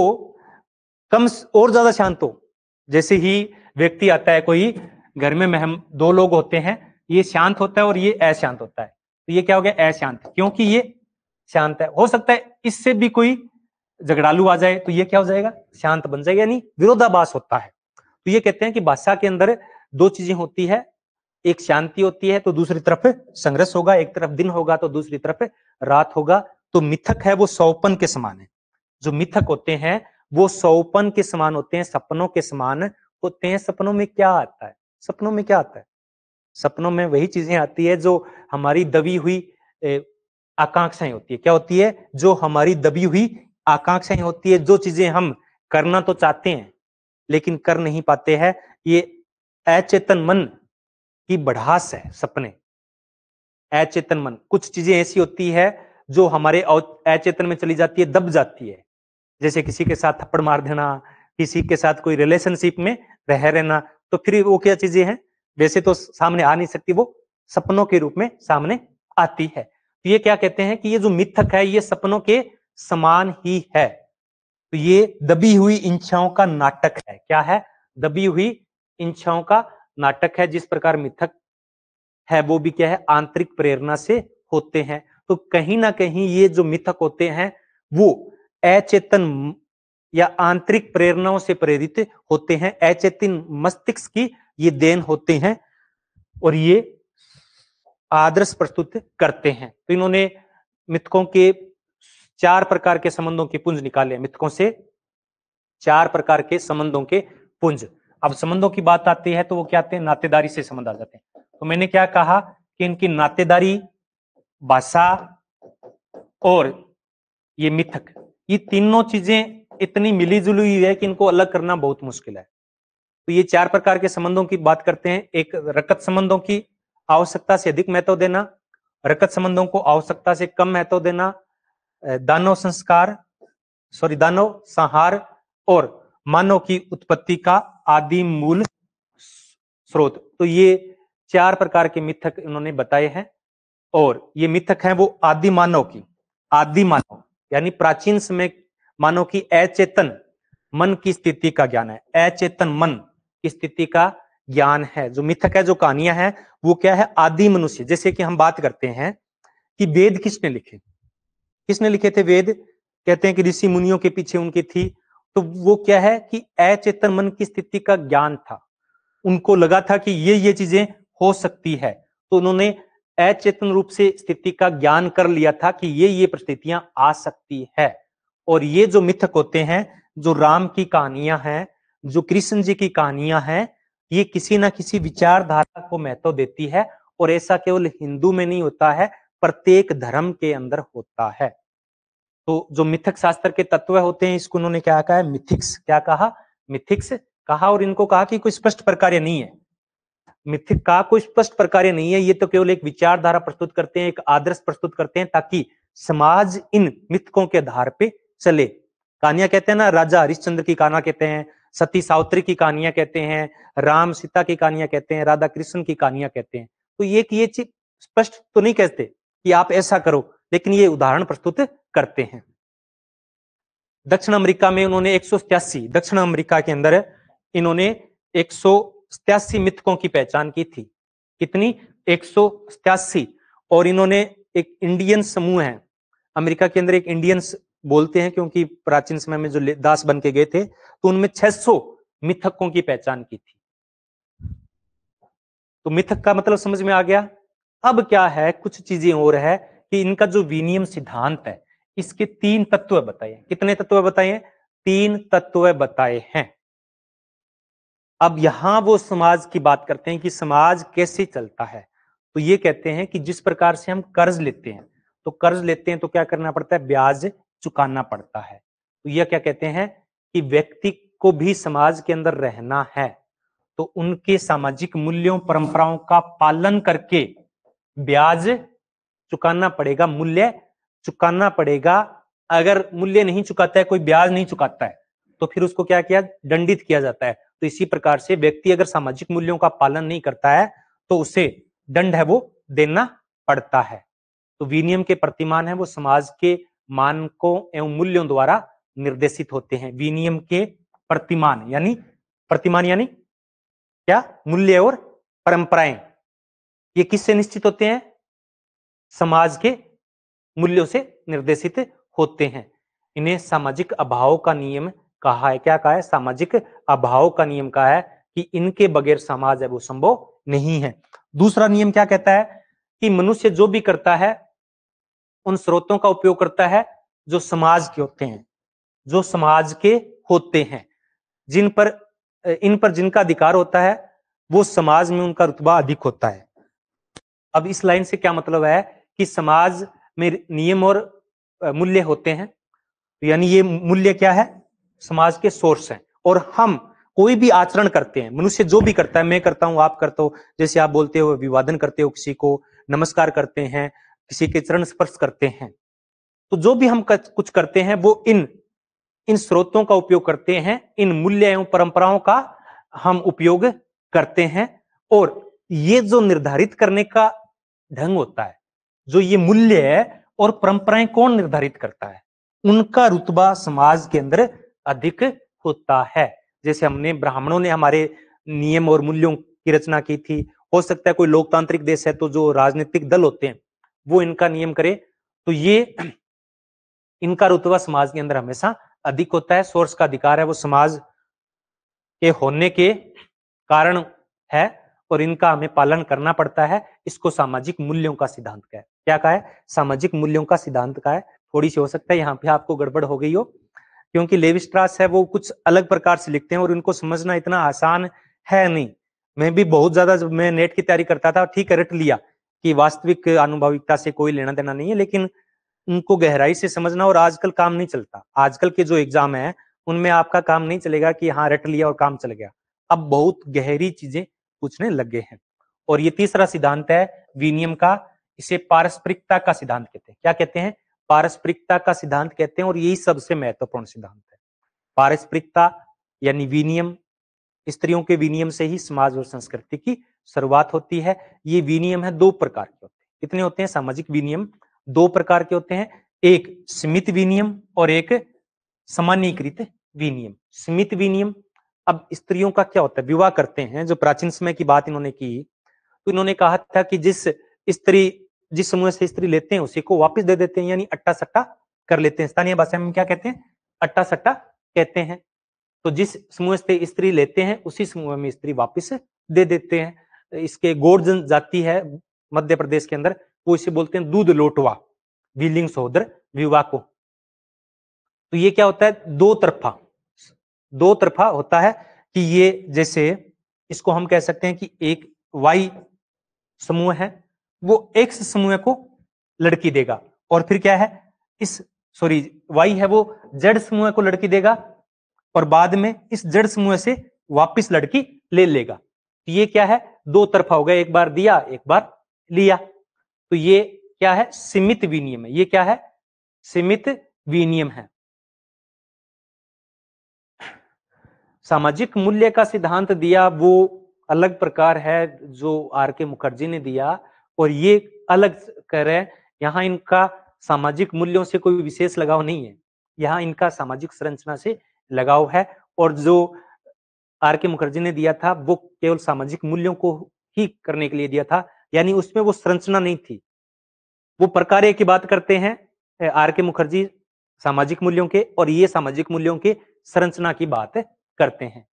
Speaker 1: कम और ज्यादा शांत हो। जैसे ही व्यक्ति आता है, कोई घर में हम दो लोग होते हैं, ये शांत होता है और ये अशांत होता है, तो ये क्या हो गया? अशांत, क्योंकि ये शांत है। हो सकता है इससे भी कोई झगड़ालू आ जाए तो ये क्या हो जाएगा? शांत बन जाएगा, यानी विरोधाभास होता है। तो ये कहते हैं कि भाषा के अंदर दो चीजें होती है, एक शांति होती है तो दूसरी तरफ संघर्ष होगा, एक तरफ दिन होगा तो दूसरी तरफ रात होगा। तो मिथक है वो सौपन के समान है। जो मिथक होते हैं वो सौपन के समान होते हैं, सपनों के समान होते हैं। सपनों में क्या आता है? सपनों में क्या आता है? सपनों में वही चीजें आती है जो हमारी दबी हुई आकांक्षाएं होती है। क्या होती है? जो हमारी दबी हुई आकांक्षाएं होती है, जो चीजें हम करना तो चाहते हैं लेकिन कर नहीं पाते हैं। ये अचेतन मन की बढ़ास है सपने। अचेतन मन, कुछ चीजें ऐसी होती है जो हमारे अचेतन में चली जाती है, दब जाती है। जैसे किसी के साथ थप्पड़ मार देना, किसी के साथ कोई रिलेशनशिप में रह रहना, तो फिर वो क्या चीजें हैं? वैसे तो सामने आ नहीं सकती, वो सपनों के रूप में सामने आती है। तो ये क्या कहते हैं कि ये जो मिथक है ये सपनों के समान ही है। तो ये दबी हुई इच्छाओं का नाटक है। क्या है? दबी हुई इच्छाओं का नाटक है। जिस प्रकार मिथक है वो भी क्या है? आंतरिक प्रेरणा से होते हैं। तो कहीं ना कहीं ये जो मिथक होते हैं वो अचेतन या आंतरिक प्रेरणाओं से प्रेरित होते हैं, अचेतन मस्तिष्क की ये देन होते हैं, और ये आदर्श प्रस्तुत करते हैं। तो इन्होंने मिथकों के 4 प्रकार के संबंधों के पुंज निकाले। मिथकों से 4 प्रकार के संबंधों के पुंज। अब संबंधों की बात आती है तो वो क्या आते हैं? नातेदारी से संबंध आ जाते हैं। तो मैंने क्या कहा कि इनकी नातेदारी, भाषा और ये मिथक, ये तीनों चीजें इतनी मिली जुली हुई है कि इनको अलग करना बहुत मुश्किल है। तो ये 4 प्रकार के संबंधों की बात करते हैं। एक, रकत संबंधों की आवश्यकता से अधिक महत्व देना, रकत संबंधों को आवश्यकता से कम महत्व देना, दानव संहार और मानव की उत्पत्ति का आदि मूल स्रोत। तो ये 4 प्रकार के मिथक इन्होंने बताए हैं, और ये मिथक हैं वो आदि मानव यानी प्राचीन समय मानव की अचेतन मन की स्थिति का ज्ञान है, अचेतन मन की स्थिति का ज्ञान है। जो मिथक है, जो कहानियां हैं, वो क्या है, आदि मनुष्य। जैसे कि हम बात करते हैं कि वेद किसने लिखे थे वेद, कहते हैं कि ऋषि मुनियों के पीछे उनकी थी। तो वो क्या है कि अचेतन मन की स्थिति का ज्ञान था, उनको लगा था कि ये चीजें हो सकती है, तो उन्होंने अचेतन रूप से स्थिति का ज्ञान कर लिया था कि ये परिस्थितियां आ सकती है। और ये जो मिथक होते हैं, जो राम की कहानियां हैं, जो कृष्ण जी की कहानियां हैं, ये किसी ना किसी विचारधारा को महत्व देती है, और ऐसा केवल हिंदू में नहीं होता है, प्रत्येक धर्म के अंदर होता है। तो जो मिथक शास्त्र के तत्व होते हैं, इसको उन्होंने क्या कहा है, मिथिक्स। क्या कहा, मिथिक्स कहा। और इनको कहा कि कोई स्पष्ट प्रकार्य नहीं है, मिथिक का कोई स्पष्ट प्रकार्य नहीं है, ये तो केवल एक विचारधारा प्रस्तुत करते हैं, एक आदर्श प्रस्तुत करते हैं, ताकि समाज इन मिथकों के आधार पे चले। कहानियां कहते हैं ना, राजा हरिश्चंद्र की कहानियां कहते हैं, सती सावित्री की कहानियां कहते हैं, राम सीता की कहानियां कहते हैं, राधा कृष्ण की कहानियां कहते हैं। तो ये चीज स्पष्ट तो नहीं कहते कि आप ऐसा करो, लेकिन ये उदाहरण प्रस्तुत करते हैं। दक्षिण अमेरिका में उन्होंने 187, दक्षिण अमेरिका के अंदर इन्होंने 187 मिथकों की पहचान की थी। कितनी, 187। और इन्होंने एक इंडियन समूह है अमेरिका के अंदर, एक इंडियंस बोलते हैं क्योंकि प्राचीन समय में जो दास बन के गए थे, तो उनमें 600 मिथकों की पहचान की थी। तो मिथक का मतलब समझ में आ गया। अब क्या है, कुछ चीजें और है कि इनका जो विनियम सिद्धांत है, इसके 3 तत्व बताए। कितने तत्व बताए, 3 तत्व बताए हैं। अब यहां वो समाज की बात करते हैं कि समाज कैसे चलता है। तो ये कहते हैं कि जिस प्रकार से हम कर्ज लेते हैं, तो कर्ज लेते हैं तो क्या करना पड़ता है, ब्याज चुकाना पड़ता है। तो यह क्या कहते हैं कि व्यक्ति को भी समाज के अंदर रहना है, तो उनके सामाजिक मूल्यों परंपराओं का पालन करके ब्याज चुकाना पड़ेगा, मूल्य चुकाना पड़ेगा। अगर मूल्य नहीं चुकाता है, कोई ब्याज नहीं चुकाता है, तो फिर उसको क्या किया, दंडित किया जाता है। तो इसी प्रकार से व्यक्ति अगर सामाजिक मूल्यों का पालन नहीं करता है, तो उसे दंड है वो देना पड़ता है। तो विनियम के प्रतिमान है वो समाज के मानकों एवं मूल्यों द्वारा निर्देशित होते हैं। विनियम के प्रतिमान यानी क्या, मूल्य और परंपराएं, ये किससे निश्चित होते हैं, समाज के मूल्यों से निर्देशित होते हैं। इन्हें सामाजिक अभाव का नियम कहा है। क्या कहा है, सामाजिक अभाव का नियम कहा है कि इनके बगैर समाज है वो संभव नहीं है। दूसरा नियम क्या कहता है कि मनुष्य जो भी करता है उन स्रोतों का उपयोग करता है जो समाज के होते हैं, जो समाज के होते हैं, इन पर जिनका अधिकार होता है, वो समाज में उनका रुतबा अधिक होता है। अब इस लाइन से क्या मतलब है कि समाज में नियम और मूल्य होते हैं, यानी ये मूल्य क्या है, समाज के सोर्स हैं। और हम कोई भी आचरण करते हैं, मनुष्य जो भी करता है, मैं करता हूं, आप करते हो, जैसे आप बोलते हो अभिवादन करते हो, किसी को नमस्कार करते हैं, किसी के चरण स्पर्श करते हैं, तो जो भी हम कुछ करते हैं वो इन स्रोतों का उपयोग करते हैं, इन मूल्य एवं परंपराओं का हम उपयोग करते हैं। और ये जो निर्धारित करने का ढंग होता है, जो ये मूल्य है और परंपराएं कौन निर्धारित करता है, उनका रुतबा समाज के अंदर अधिक होता है। जैसे हमने ब्राह्मणों ने हमारे नियम और मूल्यों की रचना की थी, हो सकता है कोई लोकतांत्रिक देश है तो जो राजनीतिक दल होते हैं वो इनका नियम करे, तो ये इनका रुतबा समाज के अंदर हमेशा अधिक होता है। सोर्स का अधिकार है वो समाज के होने के कारण है, और इनका हमें पालन करना पड़ता है। इसको सामाजिक मूल्यों का सिद्धांत का है। क्या कहा है, सामाजिक मूल्यों का सिद्धांत का है। थोड़ी सी हो सकता है यहाँ पे आपको गड़बड़ हो गई हो, क्योंकि लेवी स्ट्रास है वो कुछ अलग प्रकार से लिखते हैं और इनको समझना इतना आसान है नहीं। मैं भी बहुत ज्यादा, जब मैं नेट की तैयारी करता था, ठीक है रट लिया कि वास्तविक अनुभविकता से कोई लेना देना नहीं है, लेकिन उनको गहराई से समझना, और आजकल काम नहीं चलता। आजकल के जो एग्जाम है उनमें आपका काम नहीं चलेगा कि हाँ रट लिया और काम चल गया, अब बहुत गहरी चीजें पूछने लगे हैं। और ये तीसरा सिद्धांत है विनियम का, इसे पारस्परिकता का सिद्धांत कहते हैं। क्या कहते हैं, पारस्परिकता का सिद्धांत कहते हैं और यही सबसे महत्वपूर्ण सिद्धांत है। पारस्परिकता यानी विनियम, स्त्रियों के विनियम से ही समाज और संस्कृति की शुरुआत होती है। ये विनियम है दो प्रकार के होते हैं। कितने होते हैं? सामाजिक विनियम दो प्रकार के होते हैं, एक सीमित विनियम और एक सामान्यीकृत विनियम। सीमित विनियम, अब स्त्रियों का क्या होता है, विवाह करते हैं, जो प्राचीन समय की बात इन्होंने की, तो इन्होंने कहा था कि जिस समूह से स्त्री लेते हैं उसी को वापस दे देते हैं, यानी अट्टा सट्टा कर लेते हैं। स्थानीय भाषा में क्या कहते हैं? अट्टा सट्टा कहते हैं। तो जिस समूह से स्त्री लेते हैं उसी समूह में स्त्री वापस दे देते हैं। इसके गौड़ जनजाति है मध्य प्रदेश के अंदर, वो इसे बोलते हैं दूध लोटवा, विलिंग सहोदर विवाह को। तो ये क्या होता है? दो तरफा होता है कि ये, जैसे इसको हम कह सकते हैं कि एक वाई समूह है, वो एक्स समूह को लड़की देगा, और फिर क्या है, वाई है वो जेड समूह को लड़की देगा, और बाद में इस जेड समूह से वापस लड़की ले लेगा। तो ये क्या है? दो तरफा हो गया, एक बार दिया एक बार लिया। तो ये क्या है? सीमित विनियम है। ये क्या है? सीमित विनियम है। सामाजिक मूल्य का सिद्धांत दिया वो अलग प्रकार है जो आर के मुखर्जी ने दिया, और ये अलग कह रहे हैं। यहाँ इनका सामाजिक मूल्यों से कोई विशेष लगाव नहीं है, यहाँ इनका सामाजिक संरचना से लगाव है। और जो आर के मुखर्जी ने दिया था वो केवल सामाजिक मूल्यों को ही करने के लिए दिया था, यानी उसमें वो संरचना नहीं थी। वो प्रकार की बात करते हैं आर के मुखर्जी सामाजिक मूल्यों के, और ये सामाजिक मूल्यों के संरचना की बात करते हैं।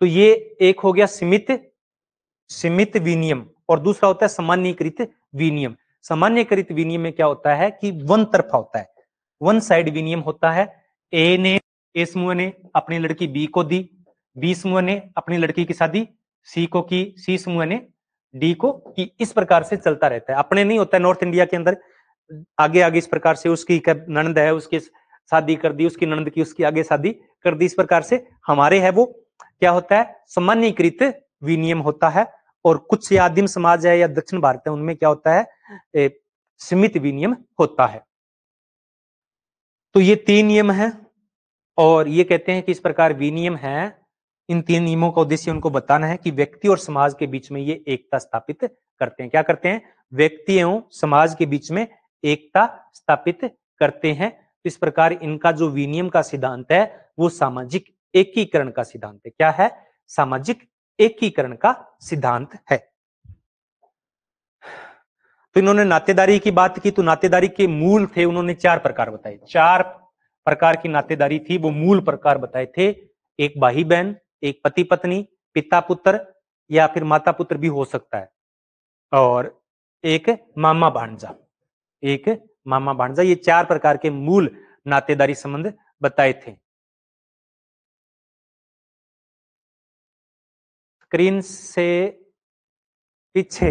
Speaker 1: तो ये एक हो गया सीमित विनियम, और दूसरा होता है सामान्यीकृत विनियम। सामान्यीकृत विनियम में क्या होता है कि वन तरफा होता है, वन साइड विनियम होता है। ए समूह ने अपनी लड़की बी को दी, बी समूह ने अपनी लड़की की शादी सी को की, सी समूह ने डी को की। इस प्रकार से चलता रहता है, अपने नहीं होता है। नॉर्थ इंडिया के अंदर आगे आगे इस प्रकार से, उसकी ननद है उसकी शादी कर दी, उसकी ननद की उसकी आगे शादी कर दी। इस प्रकार से हमारे है वो क्या होता है? सामान्यीकृत विनियम होता है। और कुछ आदिम समाज है या दक्षिण भारत है, उनमें क्या होता है? सीमित विनियम होता है। तो ये तीन नियम है, और ये कहते हैं कि इस प्रकार विनियम है। इन तीन नियमों का उद्देश्य उनको बताना है कि व्यक्ति और समाज के बीच में ये एकता स्थापित करते हैं। क्या करते हैं? व्यक्ति एवं समाज के बीच में एकता स्थापित करते हैं। इस प्रकार इनका जो विनियम का सिद्धांत है वो सामाजिक एकीकरण का सिद्धांत है। क्या है? सामाजिक एकीकरण का सिद्धांत है। तो इन्होंने नातेदारी की बात की, तो नातेदारी के मूल थे, उन्होंने चार प्रकार बताए। चार प्रकार की नातेदारी थी, वो मूल प्रकार बताए थे। एक भाई बहन, एक पति पत्नी, पिता पुत्र, या फिर माता पुत्र भी हो सकता है, और एक मामा भांजा, एक मामा भांजा। ये चार प्रकार के मूल नातेदारी संबंध बताए थे। स्क्रीन से पीछे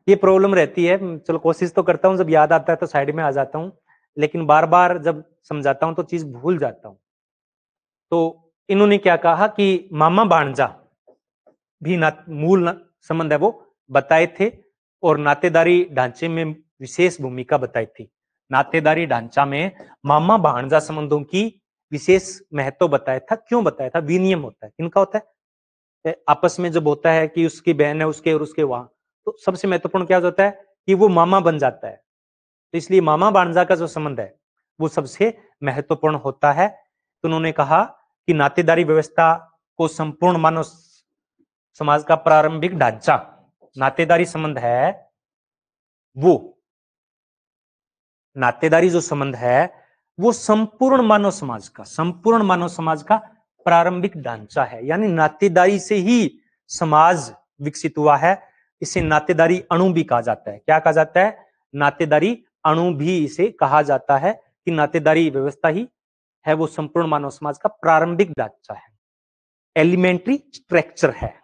Speaker 1: ये प्रॉब्लम रहती है। चलो कोशिश तो करता हूं, जब याद आता है तो साइड में आ जाता हूं, लेकिन बार बार जब समझाता हूं तो चीज भूल जाता हूं। तो इन्होंने क्या कहा कि मामा भांजा भी मूल संबंध है वो बताए थे, और नातेदारी ढांचे में विशेष भूमिका बताई थी। नातेदारी ढांचा में मामा भांजा संबंधों की विशेष महत्व बताया था। क्यों बताया था? विनियम होता है, किनका होता है? आपस में जब होता है कि उसकी बहन है उसके और उसके वहां, तो सबसे महत्वपूर्ण क्या होता है कि वो मामा बन जाता है। तो इसलिए मामा भांजा का जो संबंध है वो सबसे महत्वपूर्ण होता है। तो उन्होंने कहा कि नातेदारी व्यवस्था को संपूर्ण मानव समाज का प्रारंभिक ढांचा, नातेदारी संबंध है वो, नातेदारी जो संबंध है वो संपूर्ण मानव समाज का प्रारंभिक ढांचा है। यानी नातेदारी से ही समाज विकसित हुआ है। इसे नातेदारी अणु भी कहा जाता है। क्या कहा जाता है? नातेदारी अणु भी इसे कहा जाता है, कि नातेदारी व्यवस्था ही है वो संपूर्ण मानव समाज का प्रारंभिक ढांचा है, एलिमेंट्री स्ट्रक्चर है।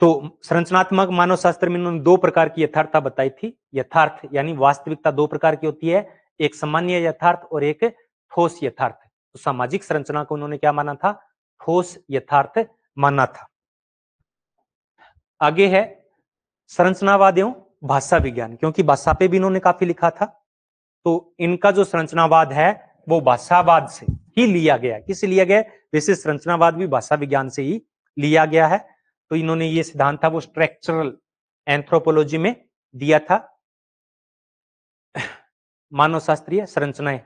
Speaker 1: तो संरचनात्मक मानव शास्त्र में उन्होंने दो प्रकार की यथार्थता बताई थी। यथार्थ यानी वास्तविकता दो प्रकार की होती है, एक सामान्य यथार्थ और एक ठोस यथार्थ। तो सामाजिक संरचना को उन्होंने क्या माना था? ठोस यथार्थ माना था। आगे है संरचनावाद एवं भाषा विज्ञान, क्योंकि भाषा पे भी इन्होंने काफी लिखा था। तो इनका जो संरचनावाद है वो भाषावाद से ही लिया गया। किससे लिया गया? वैसे संरचनावाद भी भाषा विज्ञान से ही लिया गया है। तो इन्होंने ये सिद्धांत था वो स्ट्रक्चरल एंथ्रोपोलॉजी में दिया था, मानव शास्त्रीय संरचनाएं।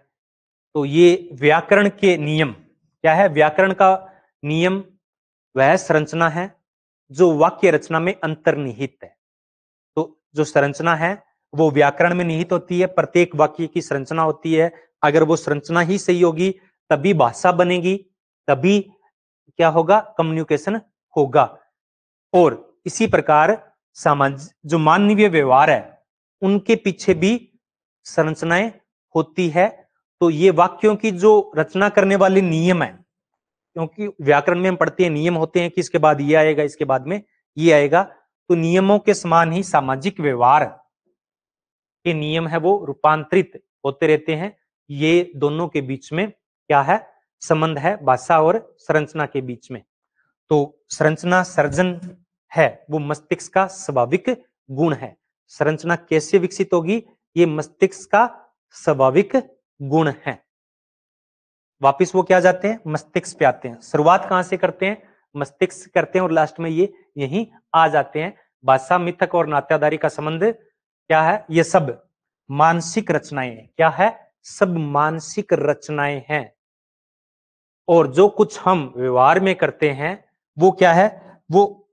Speaker 1: तो ये व्याकरण के नियम क्या है? व्याकरण का नियम वह संरचना है जो वाक्य रचना में अंतर्निहित है। तो जो संरचना है वो व्याकरण में निहित होती है, प्रत्येक वाक्य की संरचना होती है। अगर वो संरचना ही सही होगी तभी भाषा बनेगी, तभी क्या होगा? कम्युनिकेशन होगा। और इसी प्रकार समाज जो मानवीय व्यवहार है उनके पीछे भी संरचनाएं होती है। तो ये वाक्यों की जो रचना करने वाले नियम है, क्योंकि व्याकरण में हम पढ़ते हैं नियम होते हैं कि इसके बाद ये आएगा, इसके बाद में ये आएगा। तो नियमों के समान ही सामाजिक व्यवहार के नियम है वो रूपांतरित होते रहते हैं। ये दोनों के बीच में क्या है? संबंध है भाषा और संरचना के बीच में। तो संरचना सर्जन है वो मस्तिष्क का स्वाभाविक गुण है। संरचना कैसे विकसित होगी? ये मस्तिष्क का स्वाभाविक गुण है। वापिस वो क्या जाते हैं? मस्तिष्क पे आते हैं। शुरुआत कहां से करते हैं? मस्तिष्क करते हैं और लास्ट में ये यहीं आ जाते हैं। भाषा, मिथक और नात्याधारी का संबंध क्या है? ये सब मानसिक रचनाएं हैं। क्या है? सब मानसिक रचनाएं हैं। और जो कुछ हम व्यवहार में करते हैं वो क्या है? वो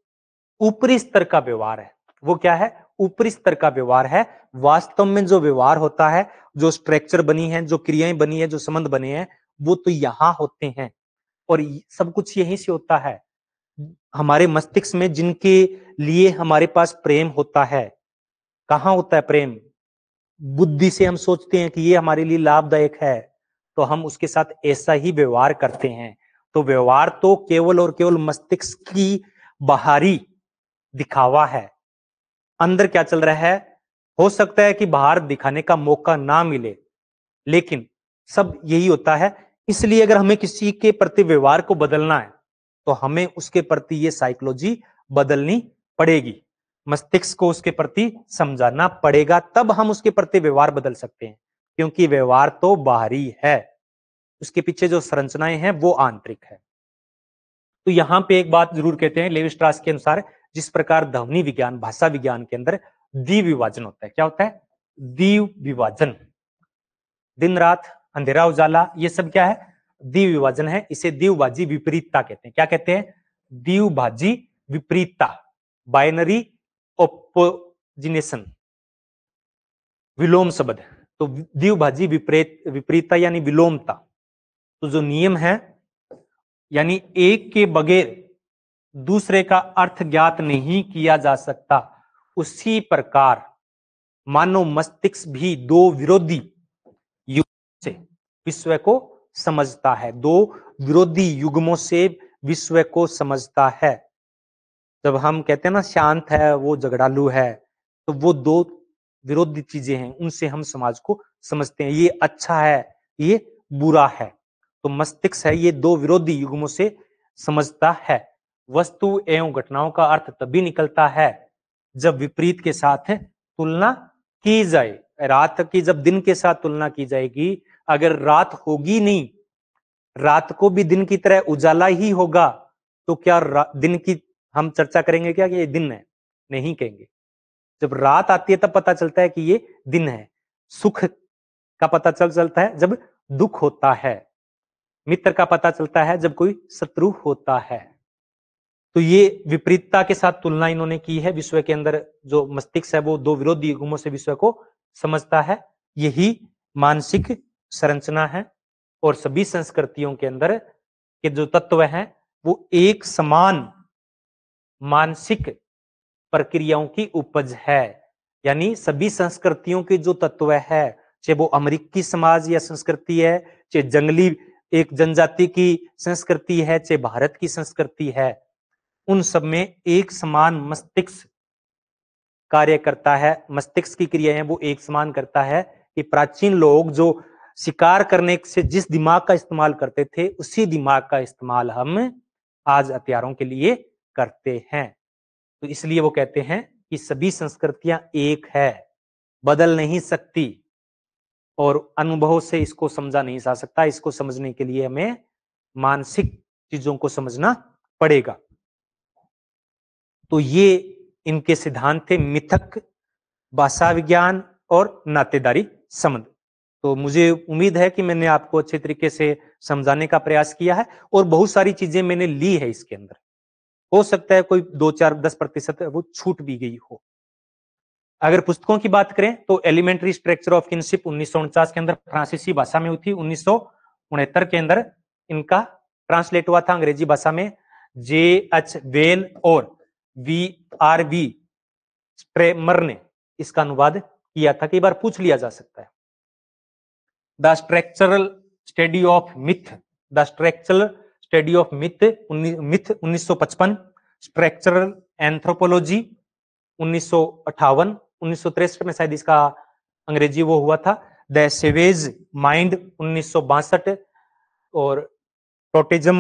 Speaker 1: ऊपरी स्तर का व्यवहार है। वो क्या है? ऊपरी स्तर का व्यवहार है। वास्तव में जो व्यवहार होता है, जो स्ट्रक्चर बनी है, जो क्रियाएं बनी है, जो संबंध बने हैं, वो तो यहां होते हैं और सब कुछ यहीं से होता है। हमारे मस्तिष्क में जिनके लिए हमारे पास प्रेम होता है, कहां होता है प्रेम? बुद्धि से हम सोचते हैं कि ये हमारे लिए लाभदायक है, तो हम उसके साथ ऐसा ही व्यवहार करते हैं। तो व्यवहार तो केवल और केवल मस्तिष्क की बाहरी दिखावा है। अंदर क्या चल रहा है हो सकता है कि बाहर दिखाने का मौका ना मिले, लेकिन सब यही होता है। इसलिए अगर हमें किसी के प्रति व्यवहार को बदलना है तो हमें उसके प्रति ये साइकोलॉजी बदलनी पड़ेगी। मस्तिष्क को उसके प्रति समझाना पड़ेगा, तब हम उसके प्रति व्यवहार बदल सकते हैं। क्योंकि व्यवहार तो बाहरी है, उसके पीछे जो संरचनाएं हैं वो आंतरिक है। तो यहां पे एक बात जरूर कहते हैं लेवी स्ट्रास के अनुसार, जिस प्रकार ध्वनि विज्ञान, भाषा विज्ञान के अंदर द्विविभाजन होता है। क्या होता है? द्विविभाजन। दिन रात, अंधेरा उजाला, ये सब क्या है? द्विविभाजन है। इसे द्विभाजी विपरीतता कहते हैं। क्या कहते हैं? द्विभाजी विपरीतता, बाइनरी ओपोजिनेशन, विलोम शब्द। तो द्विभाजी विपरीतता यानी विलोमता। तो जो नियम है, यानी एक के बगैर दूसरे का अर्थ ज्ञात नहीं किया जा सकता, उसी प्रकार मानव मस्तिष्क भी दो विरोधी युगों से विश्व को समझता है। दो विरोधी युग्मों से विश्व को समझता है। जब हम कहते हैं ना शांत है, वो झगड़ालू है, तो वो दो विरोधी चीजें हैं, उनसे हम समाज को समझते हैं। ये अच्छा है, ये बुरा है। तो मस्तिष्क है ये दो विरोधी युग्मों से समझता है। वस्तु एवं घटनाओं का अर्थ तभी निकलता है जब विपरीत के साथ तुलना की जाए। रात की जब दिन के साथ तुलना की जाएगी, अगर रात होगी नहीं, रात को भी दिन की तरह उजाला ही होगा, तो क्या दिन की हम चर्चा करेंगे क्या कि ये दिन है? नहीं कहेंगे। जब रात आती है तब पता चलता है कि ये दिन है। सुख का पता चलता है जब दुख होता है। मित्र का पता चलता है जब कोई शत्रु होता है। तो ये विपरीतता के साथ तुलना इन्होंने की है। विश्व के अंदर जो मस्तिष्क है वो दो विरोधी युग्मों से विश्व को समझता है। यही मानसिक संरचना है। और सभी संस्कृतियों के अंदर के जो तत्व हैं वो एक समान मानसिक प्रक्रियाओं की उपज है। यानी सभी संस्कृतियों के जो तत्व है, चाहे वो अमेरिकी समाज या संस्कृति है, चाहे जंगली एक जनजाति की संस्कृति है, चाहे भारत की संस्कृति है, उन सब में एक समान मस्तिष्क कार्य करता है। मस्तिष्क की क्रियाएं वो एक समान करता है। कि प्राचीन लोग जो शिकार करने से जिस दिमाग का इस्तेमाल करते थे, उसी दिमाग का इस्तेमाल हम आज हथियारों के लिए करते हैं। तो इसलिए वो कहते हैं कि सभी संस्कृतियां एक है, बदल नहीं सकती। और अनुभव से इसको समझा नहीं जा सकता। इसको समझने के लिए हमें मानसिक चीजों को समझना पड़ेगा। तो ये इनके सिद्धांत थे, मिथक, भाषा विज्ञान और नातेदारी संबंध। तो मुझे उम्मीद है कि मैंने आपको अच्छे तरीके से समझाने का प्रयास किया है और बहुत सारी चीजें मैंने ली है इसके अंदर। हो सकता है कोई 2-4-10% वो छूट भी गई हो। अगर पुस्तकों की बात करें तो एलिमेंट्री स्ट्रक्चर ऑफ किनशिप 1949 के अंदर फ्रांसीसी भाषा में हुई थी। 1969 के अंदर इनका ट्रांसलेट हुआ था अंग्रेजी भाषा में। J.H. वेल और V.R.V. स्ट्रेमर ने इसका अनुवाद किया था। कई बार पूछ लिया जा सकता है। The structural study of myth, the structural study of myth 1955, structural anthropology 1958, 1963 में शायद इसका अंग्रेजी वो हुआ था। द सेवेज माइंड 1962 और टोटेजम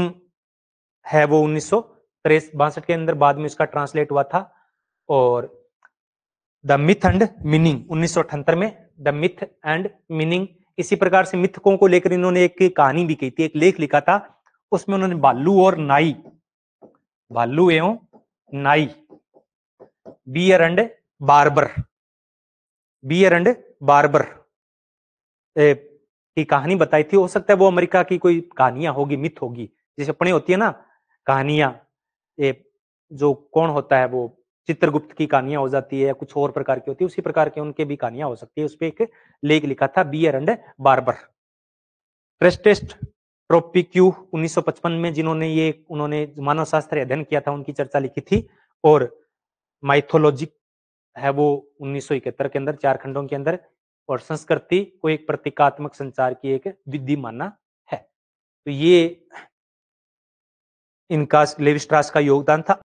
Speaker 1: है वो 1962 के अंदर बाद में इसका ट्रांसलेट हुआ था। और द मिथ एंड मीनिंग 1978 में, द मिथ एंड मीनिंग। इसी प्रकार से मिथकों को लेकर इन्होंने एक कहानी भी कही थी, एक लेख लिखा था। उसमें उन्होंने भालू और नाई, भालू एवं नाई, bear and barber, bear and barber की कहानी बताई थी। हो सकता है वो अमेरिका की कोई कहानियां होगी, मिथ होगी, जैसे अपने होती है ना कहानियां, जो कौन होता है वो चित्रगुप्त की कहानियां हो जाती है या कुछ और प्रकार की होती है, उसी प्रकार के उनके भी कहानियां हो सकती है। उस पर एक लेख लिखा था, बियर एंड बार्बर। क्रेस्टेस्ट ट्रोपिक्यू 1955 में, जिन्होंने उन्होंने मानव शास्त्र अध्ययन किया था, उनकी चर्चा लिखी थी। और माइथोलॉजी है वो 1971 के अंदर, 4 खंडों के अंदर। और संस्कृति को एक प्रतीकात्मक संचार की एक विधि मानना है। तो ये इनका लेवी स्ट्रास का योगदान था।